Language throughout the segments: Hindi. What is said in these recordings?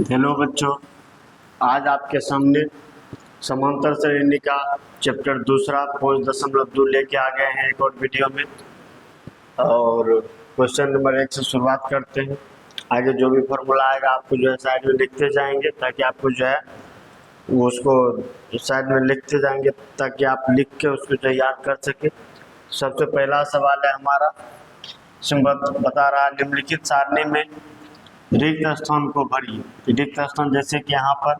हेलो बच्चों, आज आपके सामने समांतर श्रेणी का चैप्टर दूसरा 5.2 लेके आ गए हैं एक और वीडियो में। और क्वेश्चन नंबर 1 से शुरुआत करते हैं। आगे जो भी फॉर्मूला आएगा आपको जो है साइड में लिखते जाएंगे ताकि आपको जो है उसको साइड में लिखते जाएंगे ताकि आप लिख के उसको जो याद कर सके। सबसे पहला सवाल है हमारा, बता रहा है निम्नलिखित सारणी में रिक्त स्थान को भरिए। रिक्त स्थान जैसे कि यहाँ पर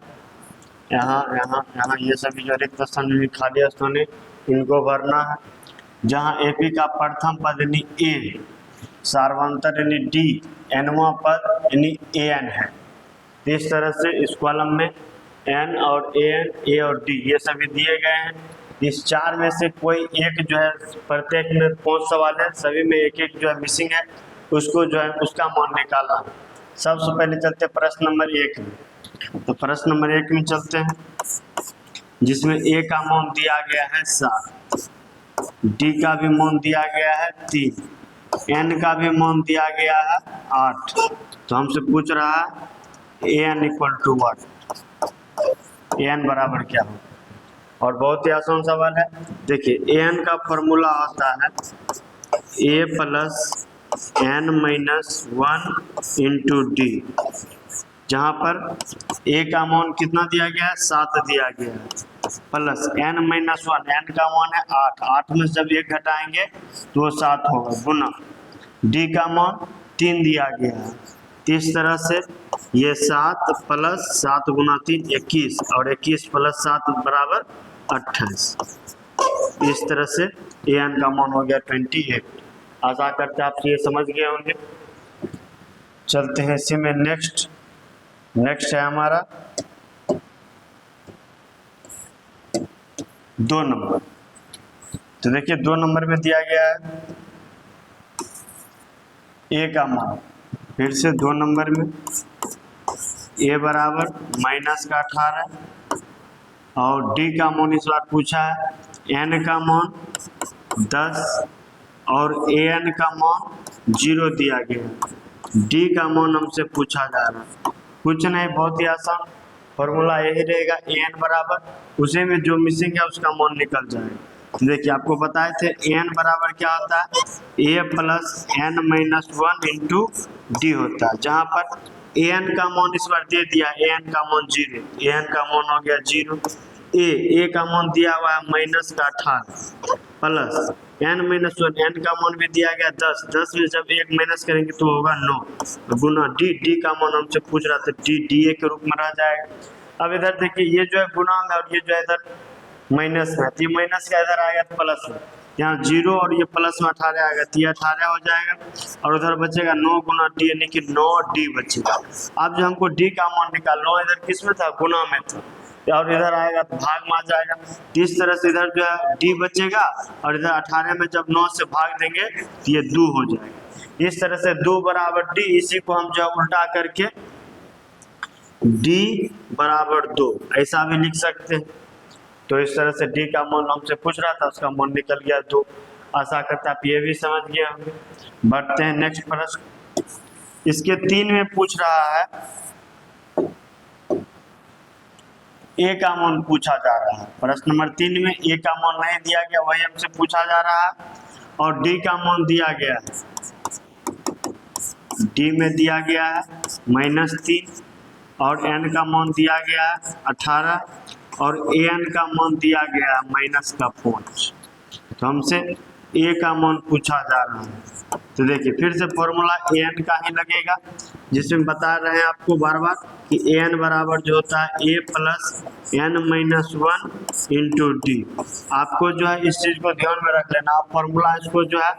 यहाँ ये सभी जो रिक्त स्थान खाली स्थान है इनको भरना है। जहाँ एपी का प्रथम पद यानी ए, सार्वंतर यानी डी, एनवा पद यानी एन है। इस तरह से इस कॉलम में एन और एन, ए और डी ये सभी दिए गए हैं। इस चार में से कोई एक जो है, प्रत्येक में 5 सवाल है, सभी में एक एक जो है मिसिंग है, उसको जो है उसका मान निकालना है। सबसे पहले चलते प्रश्न नंबर 1 में। तो प्रश्न नंबर 1 में चलते हैं, जिसमें ए का मान दिया गया है 7, डी का भी मान दिया गया है 3, एन का भी मान दिया गया है 8। तो हमसे पूछ रहा है n equal to what, n बराबर क्या हो। और बहुत ही आसान सवाल है। देखिए एन का फॉर्मूला होता है A plus n minus 1 into D, जहाँ पर a का मान कितना दिया गया है 7 दिया गया है, प्लस n माइनस 1, n का मान है 8 में जब 1 घटाएंगे तो वो 7 होगा, गुना d का मान 3 दिया गया है। इस तरह से ये 7 प्लस 7 गुना 3 21, और 21 प्लस 7 बराबर 28। इस तरह से an का मान हो गया 28। आशा करते हैं आप ये समझ गए होंगे। चलते हैं इसी में नेक्स्ट है हमारा 2 नंबर। तो देखिए 2 नंबर में दिया गया है ए का मान, फिर से 2 नंबर में ए बराबर माइनस का 18 और डी का मान इस बार पूछा है, एन का मान 10 और ए एन का मान 0 दिया गया, डी का मान हमसे पूछा जा रहा है। कुछ नहीं, बहुत ही आसान फॉर्मूला यही रहेगा, ए एन बराबर उसे में जो मिसिंग है उसका मान निकल जाएगा। देखिए आपको बताए थे ए एन बराबर क्या होता है, A plus N minus 1 into D होता है, जहाँ पर ए एन का मान इस बार दे दिया, ए एन का मान 0, ए एन का मान हो गया 0, ए का मान दिया हुआ है माइनस का 18 प्लस n माइनस 1, n का मान भी दिया गया 10 में जब 1 माइनस करेंगे तो होगा 9, गुना डी का मान हमसे पूछ रहा था, डी ए के रूप में रह जाएगा। अब इधर देखिए ये जो है गुना में और ये जो है इधर माइनस में, तो ये माइनस का इधर आएगा तो प्लस में, यहाँ 0 और ये प्लस में 18 आएगा तो ये 18 हो जाएगा, और उधर बचेगा 9 गुना डी यानी कि 9 डी बचेगा। अब जो हमको डी का मान निकालना, इधर किस में था, गुना में था, और इधर आएगा तो भाग में आ जाएगा। इस तरह से इधर जो है डी बचेगा, और इधर 18 में जब 9 से भाग देंगे तो ये 2 हो जाएगा। इस तरह से 2 बराबर डी, इसी को हम जो है उल्टा करके डी बराबर 2 ऐसा भी लिख सकते हैं। तो इस तरह से डी का मान हमसे पूछ रहा था, उसका मान निकल गया 2। आशा करता आप ये भी समझ गए होंगे। बढ़ते हैं नेक्स्ट प्रश्न। इसके 3 में पूछ रहा है, ए का मान पूछा जा रहा है। प्रश्न नंबर 3 में ए का मान नहीं दिया गया, वही हमसे पूछा जा रहा है, और डी का मान दिया गया है, डी में दिया गया है -3, और एन का मान दिया गया है 18, और ए एन का मान दिया गया है -5। तो हमसे ए का मान पूछा जा रहा है। तो देखिए फिर से फॉर्मूला ए एन का ही लगेगा, जिसमें बता रहे हैं आपको बार बार कि ए एन बराबर जो होता है A plus N minus 1 into D. आपको जो है इस चीज़ को ध्यान में रख लेना, आप फॉर्मूला इसको जो है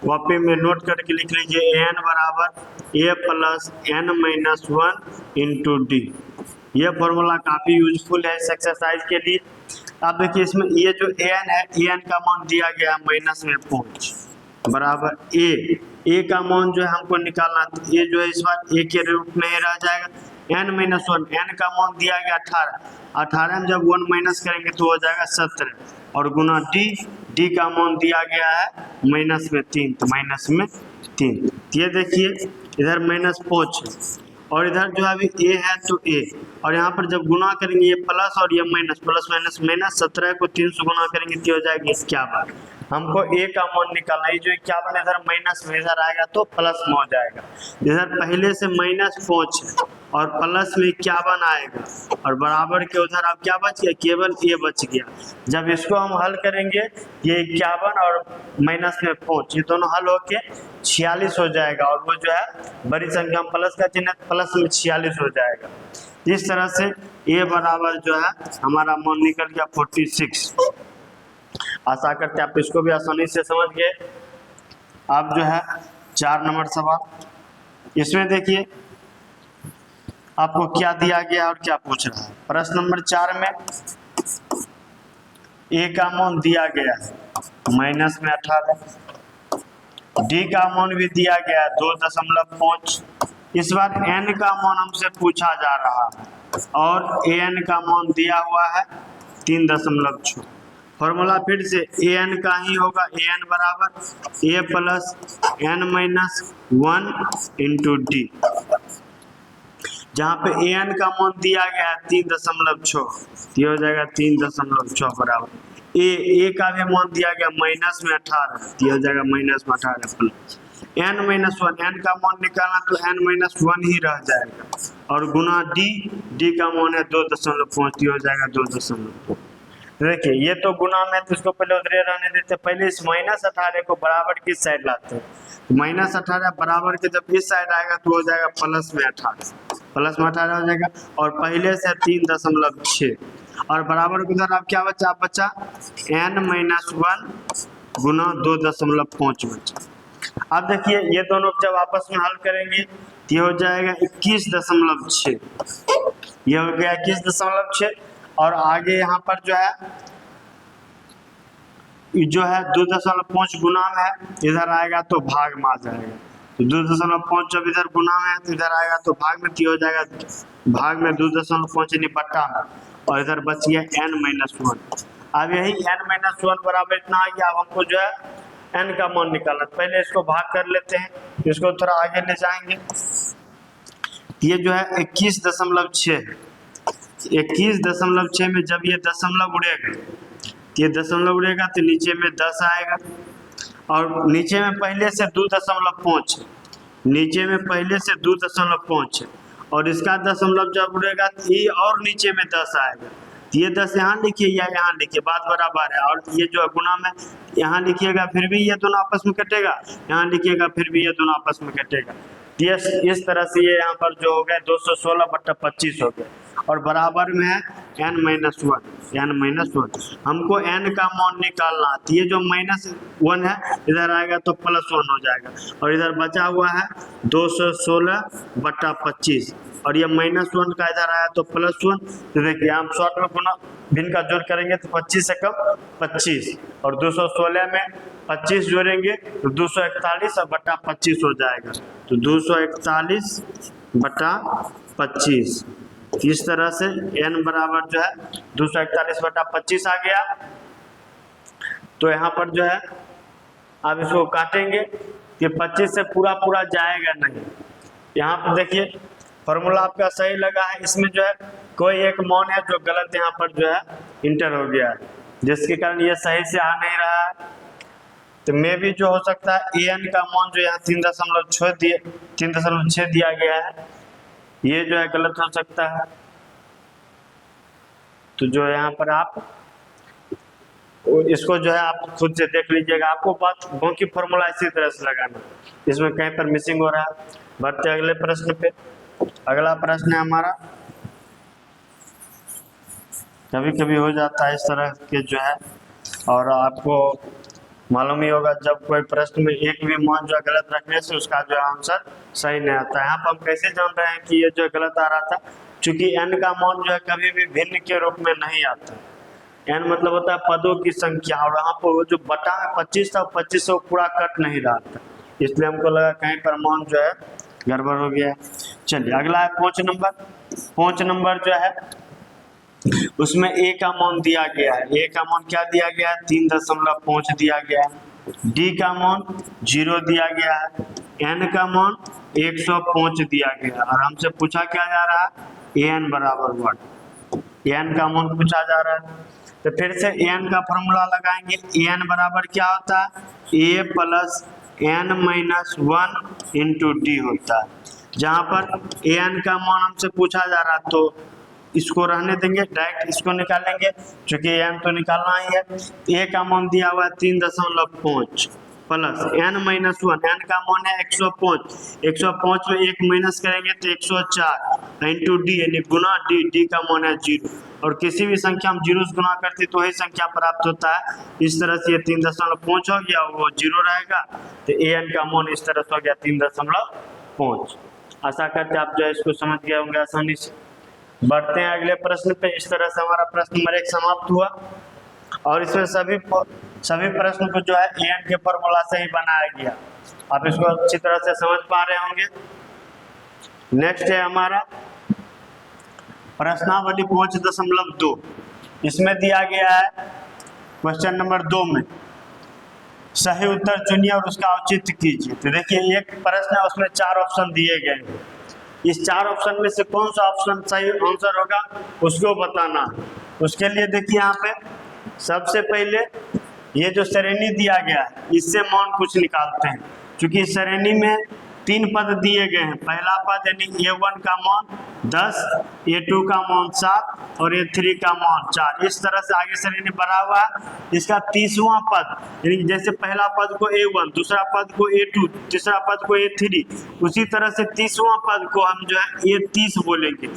कॉपी में नोट करके लिख लीजिए, ए एन बराबर A plus N minus 1 into D. ये फॉर्मूला काफ़ी यूजफुल है इस एक्सरसाइज के लिए। अब देखिए इसमें ये जो ए एन है, ए एन का मान दिया गया है -5 बराबर ए का मान जो है हमको निकालना, तो ये जो है इस बार ए के रूप में ही रह जाएगा, n माइनस 1, एन का मान दिया गया 18 में जब 1 माइनस करेंगे तो हो जाएगा 17, और गुना डी का मान दिया गया है -3, तो -3। ये देखिए इधर -5 है, और इधर जो है अभी ए है तो ए, और यहाँ पर जब गुना करेंगे ये प्लस और ये माइनस, प्लस माइनस माइनस, 17 को 3 से गुना करेंगे तो हो जाएगी 51। हमको ए का मान निकालना है, जो 51 इधर माइनस में इधर आएगा तो प्लस में हो जाएगा। इधर पहले से -5 है और प्लस में 51 आएगा और बराबर के उधर अब क्या बच गया, केवल ए बच गया। जब इसको हम हल करेंगे ये 51 और माइनस में 5 ये दोनों हल होके 46 हो जाएगा, और वो जो है बड़ी संख्या में प्लस का चिन्ह प्लस में 46 हो जाएगा। इस तरह से ए बराबर जो है हमारा मान निकल गया 46। आशा करते हैं आप इसको भी आसानी से समझ गए। अब जो है 4 नंबर सवाल, इसमें देखिए आपको क्या दिया गया और क्या पूछ रहा है। प्रश्न नंबर 4 में ए का मान दिया गया है माइनस में 18, डी का मान भी दिया गया है 2.5। इस बार एन का मान हमसे पूछा जा रहा है और ए एन का मान दिया हुआ है 3.6। फॉर्मूला फिर से ए एन का ही होगा, ए एन बराबर A plus N minus 1 into D, जहाँ पे ए एन का मान दिया गया है 3.6, ये हो जाएगा 3.6 बराबर ए का भी मान दिया गया माइनस में 18, ये हो जाएगा माइनस में 18 प्लस एन माइनस 1, एन का मान निकालना तो एन माइनस 1 ही रह जाएगा और गुना डी का मान है 2.5, ये हो जाएगा 2.5। देखिए ये तो गुना में तो इसको पहले उधरे रहने देते, पहले इस -18 को बराबर किस साइड लाते हैं, -18 बराबर के जब इस साइड आएगा तो हो जाएगा प्लस में 18, प्लस में 18 हो जाएगा और पहले से 3.6 और बराबर के उधर अब क्या बचा, बचा n-1 गुना 2.5 बचा। अब देखिए ये दोनों जब आपस में हल करेंगे ये हो जाएगा 21.6, ये हो गया 21.6 और आगे यहाँ पर जो है 2.5 गुना में है, इधर आएगा तो भाग में आ जाएगा, तो 2.5 जब इधर गुना में है तो इधर आएगा तो भाग में, हो जाएगा भाग में 2.5 यानी बट्टा में, और इधर बच गया n-1। अब यही n-1 बराबर इतना आ गया। अब हमको जो है n का मान निकालना, पहले इसको भाग कर लेते हैं, इसको थोड़ा आगे ले जाएंगे। ये जो है 21.6 है, 21.6 में जब ये दशमलव उड़ेगा, ये दशमलव उड़ेगा तो नीचे में 10 आएगा और नीचे में पहले से 2.5, नीचे में पहले से 2.5 है और इसका दशमलव जब उड़ेगा तो ये और नीचे में 10 आएगा, ये 10 यहाँ लिखिए या यहाँ लिखिए, बात बराबर है। और ये जो गुना में यहाँ लिखिएगा फिर भी ये दोनों आपस में कटेगा, यहाँ लिखिएगा फिर भी ये दोनों आपस में कटेगा। ये इस तरह से ये यहाँ पर जो हो गया 216/25 हो गया और बराबर में है n-1। हमको n का मान निकालना है, ये जो -1 है इधर आएगा तो +1 हो जाएगा और इधर बचा हुआ है 216/25 और ये -1 का इधर आया तो +1। तो देखिए हम शॉर्ट में गुना भिन्न का जोड़ करेंगे तो 25 से कम 25 और 216 में 25 जोड़ेंगे तो 241 और बटा 25 हो जाएगा, तो 241/25। इस तरह से n बराबर जो है 241/25 आ गया। तो यहाँ पर जो है अब इसको काटेंगे, ये 25 से पूरा जाएगा नहीं। यहाँ पर देखिए फॉर्मूला आपका सही लगा है, इसमें जो है कोई एक मान है जो गलत यहाँ पर जो है इंटर हो गया है, जिसके कारण ये सही से आ नहीं रहा है। तो में भी जो हो सकता है an का मान जो यहाँ 3.6 दिया गया है, ये जो है गलत हो सकता है। तो जो यहाँ पर आप इसको जो है आप खुद से देख लीजिएगा, आपको बाकी फॉर्मूला इसी तरह से लगाना, इसमें कहीं पर मिसिंग हो रहा है। बढ़ते अगले प्रश्न पे। अगला प्रश्न है हमारा, कभी कभी हो जाता है इस तरह के जो है, और आपको मालूम ही होगा जब कोई प्रश्न में एक भी मान जो है गलत रखने से उसका जो आंसर सही नहीं आता है। यहाँ पर हम कैसे जान रहे हैं कि ये जो गलत आ रहा था, क्योंकि n का मान जो है कभी भी भिन्न के रूप में नहीं आता। n मतलब होता है पदों की संख्या, और यहाँ पर वो जो बटा में 25 था 25 से पूरा कट नहीं रहा था, इसलिए हमको लगा कहीं पर मान जो है गड़बड़ हो गया है। चलिए अगला है 5 नंबर। 5 नंबर जो है उसमें a का मान दिया गया है, a का मान क्या दिया गया है 3.5 दिया गया है, d का मान 0 दिया गया है, n का मान 105 दिया गया और हमसे पूछा क्या जा रहा है an बराबर 1, an का अमाउंट पूछा जा रहा है। तो फिर से an का फॉर्मूला लगाएंगे, an बराबर क्या होता है a plus n minus 1 into D होता है, जहाँ पर an का मान हमसे पूछा जा रहा है तो इसको रहने देंगे, डायरेक्ट इसको निकालेंगे क्योंकि n तो निकालना ही है। a का मान दिया हुआ है 3.5 प्लस n माइनस 1, n का मान है 105, 105 में 1 माइनस करेंगे तो 104 इंटू डी यानी गुना डी, डी का मान है 0 और किसी भी संख्या हम 0 से गुना करते तो वही संख्या प्राप्त होता है। इस तरह से ये 3.5 हो गया, वो 0 रहेगा तो an का मान इस तरह से हो गया 3.5। आशा करते आप जो है इसको समझ गए होंगे आसानी से। बढ़ते हैं अगले प्रश्न पे। इस तरह से हमारा प्रश्न नंबर 1 समाप्त हुआ और इसमें सभी प्रश्न को जो है an के फॉर्मूला से ही बनाया गया। आप इसको अच्छी तरह से समझ पा रहे होंगे। नेक्स्ट है हमारा प्रश्नावली 5.2। इसमें दिया गया है क्वेश्चन नंबर 2 में सही उत्तर चुनिए और उसका औचित्य कीजिए। तो देखिए एक प्रश्न है, उसमें 4 ऑप्शन दिए गए हैं। इस 4 ऑप्शन में से कौन सा ऑप्शन सही आंसर होगा उसको बताना। उसके लिए देखिए यहाँ पे सबसे पहले ये जो श्रेणी दिया गया है इससे मान कुछ निकालते हैं, क्योंकि श्रेणी में 3 पद दिए गए हैं। पहला पद यानी a1 का मान 10, a2 का मान 7 और a3 का मान 4। इस तरह से आगे श्रेणी बढ़ा हुआ है। इसका 30वां पद यानी जैसे पहला पद को a1, दूसरा पद को a2, तीसरा पद को a3, उसी तरह से 30वां पद को हम जो है a30 बोलेंगे।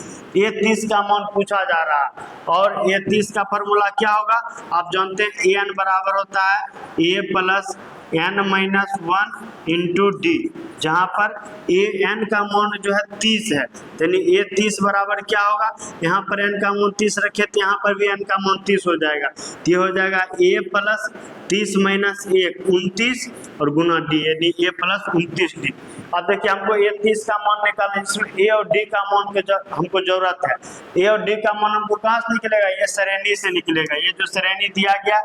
a30 का मान पूछा जा रहा है और a30 का फॉर्मूला क्या होगा आप जानते हैं, an बराबर होता है a plus n minus 1 into D, जहाँ पर an का मान जो है 30 है यानी a30 बराबर क्या होगा, यहाँ पर n का मान 30 रखे तो यहाँ पर भी n का मान 30 हो जाएगा। तो ये हो जाएगा a प्लस 30 माइनस 1 29 और गुना डी यानी a प्लस 29 डी। अब देखिए हमको a30 का मान निकालना है, इसमें a और d का मान के हमको जरूरत है। a और d का मान हमको कहाँ से निकलेगा, ये श्रेणी से निकलेगा। ये जो श्रेणी दिया गया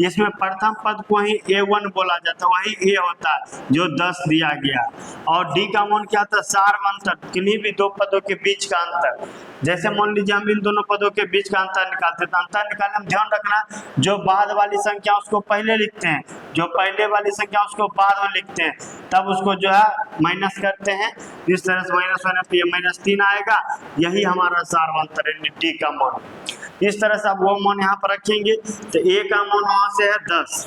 इसमें प्रथम पद को ही a1 बोला जाता है, वही a होता है जो 10 दिया गया और d का मान क्या था सार्व अंतर, किन्हीं भी 2 पदों के बीच का अंतर। जैसे मान लीजिए हम इन दोनों पदों के बीच का अंतर निकालते तो अंतर निकालने में ध्यान रखना जो बाद वाली संख्या उसको पहले लिखते हैं, जो पहले वाली संख्या उसको बाद में लिखते हैं, तब उसको जो है माइनस करते हैं। इस तरह से माइनस होने पे -3 आएगा, यही हमारा सार्वंतर है डी का मान। इस तरह से आप वो मान यहाँ पर रखेंगे तो a का मान वहाँ से है 10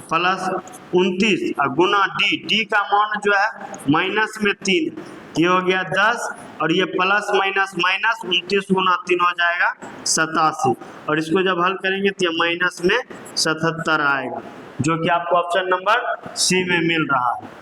प्लस 29 और गुना डी का मान जो है माइनस में 3, ये हो गया 10 और ये प्लस माइनस माइनस 29 गुना 3 हो जाएगा 87 और इसको जब हल करेंगे तो ये माइनस में 77 आएगा, जो कि आपको ऑप्शन नंबर सी में मिल रहा है।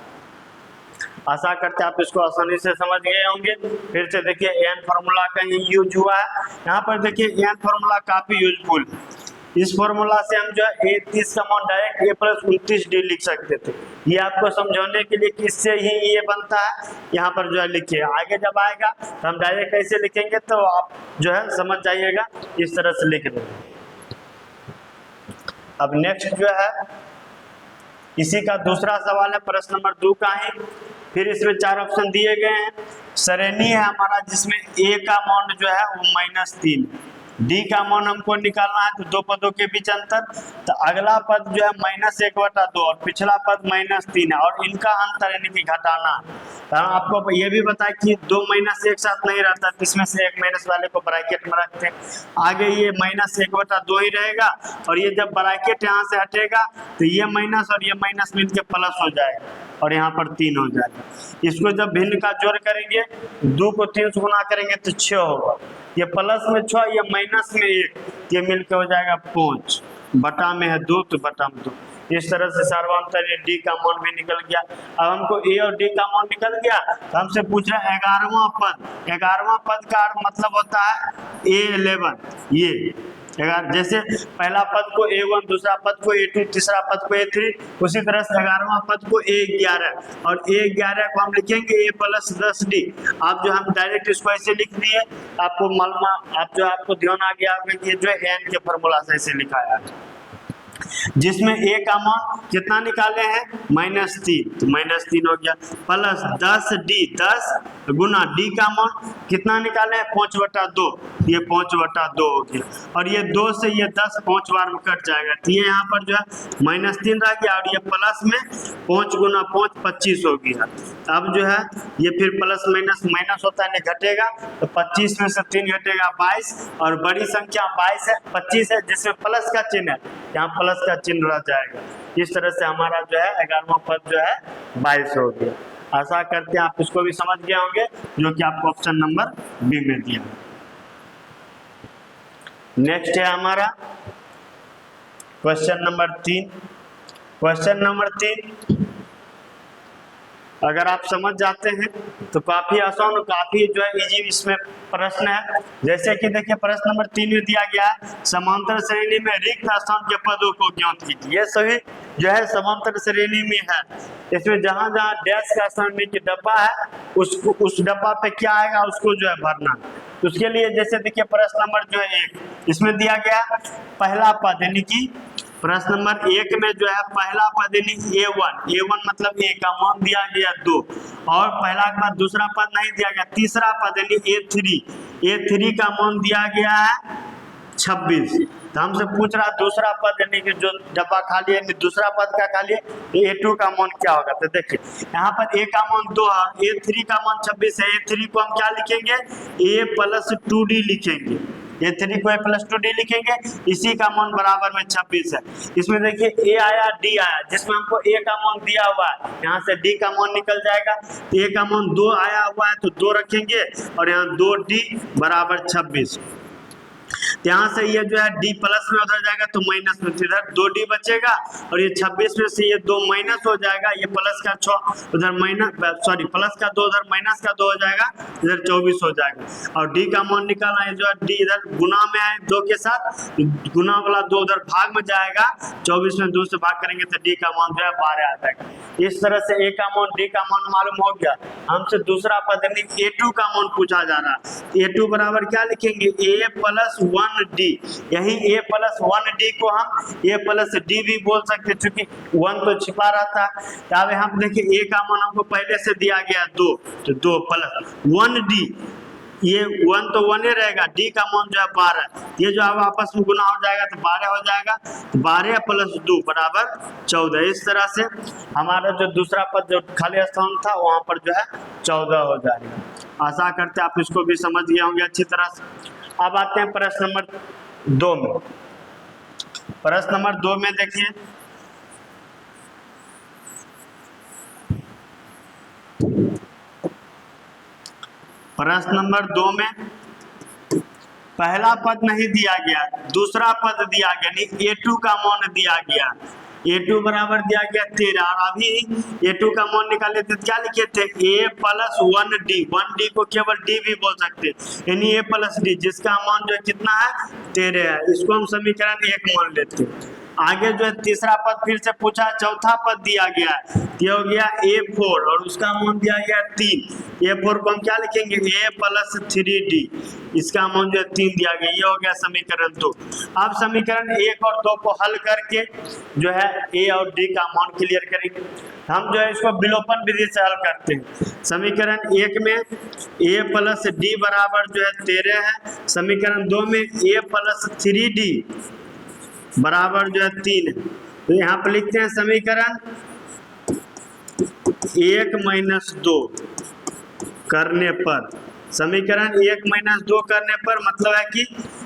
आशा करते हैं आप इसको आसानी से समझ गए होंगे। फिर से देखिए एन फार्मूला का ही यूज हुआ है। यहाँ पर देखिए एन फार्मूला काफी यूजफुल है। इस फार्मूला से हम जो है a30 का मान डायरेक्ट a प्लस 29d लिख सकते थे। ये आपको समझाने के लिए किससे ही ये बनता है, यहाँ पर जो है लिखिए। आगे जब आएगा तो हम डायरेक्ट कैसे लिखेंगे तो आप जो है समझ जाइएगा, इस तरह से लिख देंगे। अब नेक्स्ट जो है इसी का दूसरा सवाल है, प्रश्न नंबर 2 का ही। फिर इसमें 4 ऑप्शन दिए गए हैं। श्रेणी है हमारा जिसमें a का मान जो है वो -3, डी का मान हमको निकालना है तो 2 पदों के बीच अंतर, तो अगला पद जो है -1/2 और पिछला पद -3 है और इनका अंतर यानी कि घटाना। तो आपको ये भी बताया कि 2 माइनस एक साथ नहीं रहता, इसमें से एक माइनस वाले को ब्रैकेट में रखते हैं। आगे ये -1/2 ही रहेगा और ये जब ब्रैकेट यहाँ से हटेगा तो ये माइनस और ये माइनस मिलकर प्लस हो जाएगा और यहाँ पर 3 हो जाएगा। इसको जब भिन्न का जोड़ करेंगे 2 को 3 से गुना करेंगे तो 6 होगा, ये प्लस में 6 ये माइनस में 1, ये मिलकर हो जाएगा 5, बटा में है 2 तो बटा में 2। इस तरह से सर्वांतर डी का मान भी निकल गया। अब हमको ए और डी का मान निकल गया तो हमसे पूछ रहा है 11वां पद। 11वां पद का मतलब होता है A11, ये जैसे पहला पद को A1, दूसरा पद को A2, तीसरा पद को A3, उसी तरह से 11वां पद को A11 और A11 को हम लिखेंगे A प्लस 10D। आप जो हम डायरेक्ट इसको ऐसे लिख दिए, आपको मालूम, आप जो आपको ध्यान आ गया कि ये जो है एन के फॉर्मूला से ऐसे लिखा है। जिसमें ए का मान कितना निकाले हैं -3, तो -3 हो गया, प्लस 10d, 10 गुना d का मान कितना निकाले हैं 5/2, ये 5/2 हो गया, और ये 2 से ये 10 5 बार में कट जाएगा, तो ये यहाँ पर जो है -3 रह गया, और ये प्लस में 5 गुना 5 25 हो गया। अब जो है ये फिर प्लस माइनस माइनस होता है, नहीं घटेगा, तो 25 में से 3 घटेगा 22, और बड़ी संख्या 22 है 25 है जिसमें प्लस का चिन्ह है, यहाँ प्लस का चिन्ह रह जाएगा। इस तरह से हमारा जो है 11वां पद जो है 22 हो गया। आशा करते हैं आप इसको भी समझ गए होंगे, जो कि आपको ऑप्शन नंबर बी में दिया। नेक्स्ट है हमारा क्वेश्चन नंबर 3। क्वेश्चन नंबर 3 अगर आप समझ जाते हैं तो काफी आसान और काफी जो है इजी इसमें प्रश्न है। जैसे कि देखिए प्रश्न नंबर 3 में दिया गया है, समांतर श्रेणी में रिक्त स्थान के पदों को ज्ञात कीजिए। ये सभी जो है समांतर श्रेणी में है, इसमें जहां जहां डैश का स्थान में डब्बा है उस डब्बा पे क्या आएगा उसको जो है भरना। तो उसके लिए जैसे देखिए प्रश्न नंबर जो है 1 इसमें दिया गया पहला पद, यानी कि प्रश्न नंबर 1 में जो है पहला पद यानी A1 मतलब A का मान दिया गया 2, और पहला के बाद दूसरा पद नहीं दिया गया, तीसरा पद यानी A3 का मान दिया गया है 26। तो हमसे पूछ रहा दूसरा पद यानी कि जो डब्बा खाली है दूसरा पद का खाली है, A2 का मान क्या होगा। तो देखिए यहाँ पर A का मान 2 है, A3 का मान 26 है, A3 को हम क्या लिखेंगे A+2D लिखेंगे, A3 को A+2D लिखेंगे, इसी का मान बराबर में 26 है। इसमें देखिए A आया D आया, जिसमें हमको A का मान दिया हुआ है, यहाँ से D का मान निकल जाएगा, A का मान 2 आया हुआ है तो 2 रखेंगे, और यहाँ 2D बराबर 26। यहाँ से ये जो है D प्लस में उधर जाएगा तो माइनस में, इधर 2D बचेगा, और ये 26 में से ये 2 माइनस हो जाएगा, ये प्लस का 6 उधर प्लस का 2 उधर माइनस का 2 हो जाएगा, इधर 24 हो जाएगा, और D का मान निकालना है, जो है D इधर गुना में है 2 के साथ, गुना वाला 2 उधर भाग में जाएगा, 24 में 2 से भाग करेंगे तो D का मान जो है 12 आ जाएगा। इस तरह से A का मान D का मान मालूम हो गया। हमसे दूसरा पद A2 का मान पूछा जा रहा है, A2 बराबर क्या लिखेंगे A+1D, यही A+1D को हम A+D भी बोल सकते, चूंकि 1 तो छिपा रहता है। तो अब यहाँ देखिए A का मान हमको पहले से दिया गया 2, तो 2+1D, ये 1 तो 1 ही रहेगा, D का मान जो है 12, ये जो अब आपस में गुना हो जाएगा तो 12 हो जाएगा, तो 12 + 2 बराबर 14। इस तरह से हमारा जो दूसरा पद जो खाली स्थान था वहां पर जो है 14 हो जाएगा। आशा करते आप इसको भी समझ गए होंगे अच्छी तरह से। अब आते हैं प्रश्न नंबर 2 में। प्रश्न नंबर 2 में देखिए प्रश्न नंबर 2 में पहला पद नहीं दिया गया, दूसरा पद दिया गया, नहीं A2 का मान दिया गया, A2 बराबर दिया गया 13, और अभी A2 का मान निकाले थे क्या लिखे थे A+1D, 1D को केवल D भी बोल सकते, यानी A+D जिसका मान जो है कितना है 13 है, इसको हम समीकरण 1 मान लेते हैं। आगे जो है तीसरा पद फिर से पूछा, चौथा पद दिया गया है, ये हो गया A4 और उसका मान दिया गया 3, A4 को हम क्या लिखेंगे A+3D, इसका मान जो है 3 दिया गया, ये हो गया समीकरण 2। अब समीकरण 1 और 2 को हल करके जो है A और D का मान क्लियर करेंगे। हम जो है इसको विलोपन विधि से हल करते हैं। समीकरण 1 में A+D बराबर जो है 13 है, समीकरण 2 में A+3D बराबर जो है 3 है, तो यहाँ पर लिखते हैं समीकरण 1 - 2 करने पर, समीकरण 1 - 2 करने पर मतलब है कि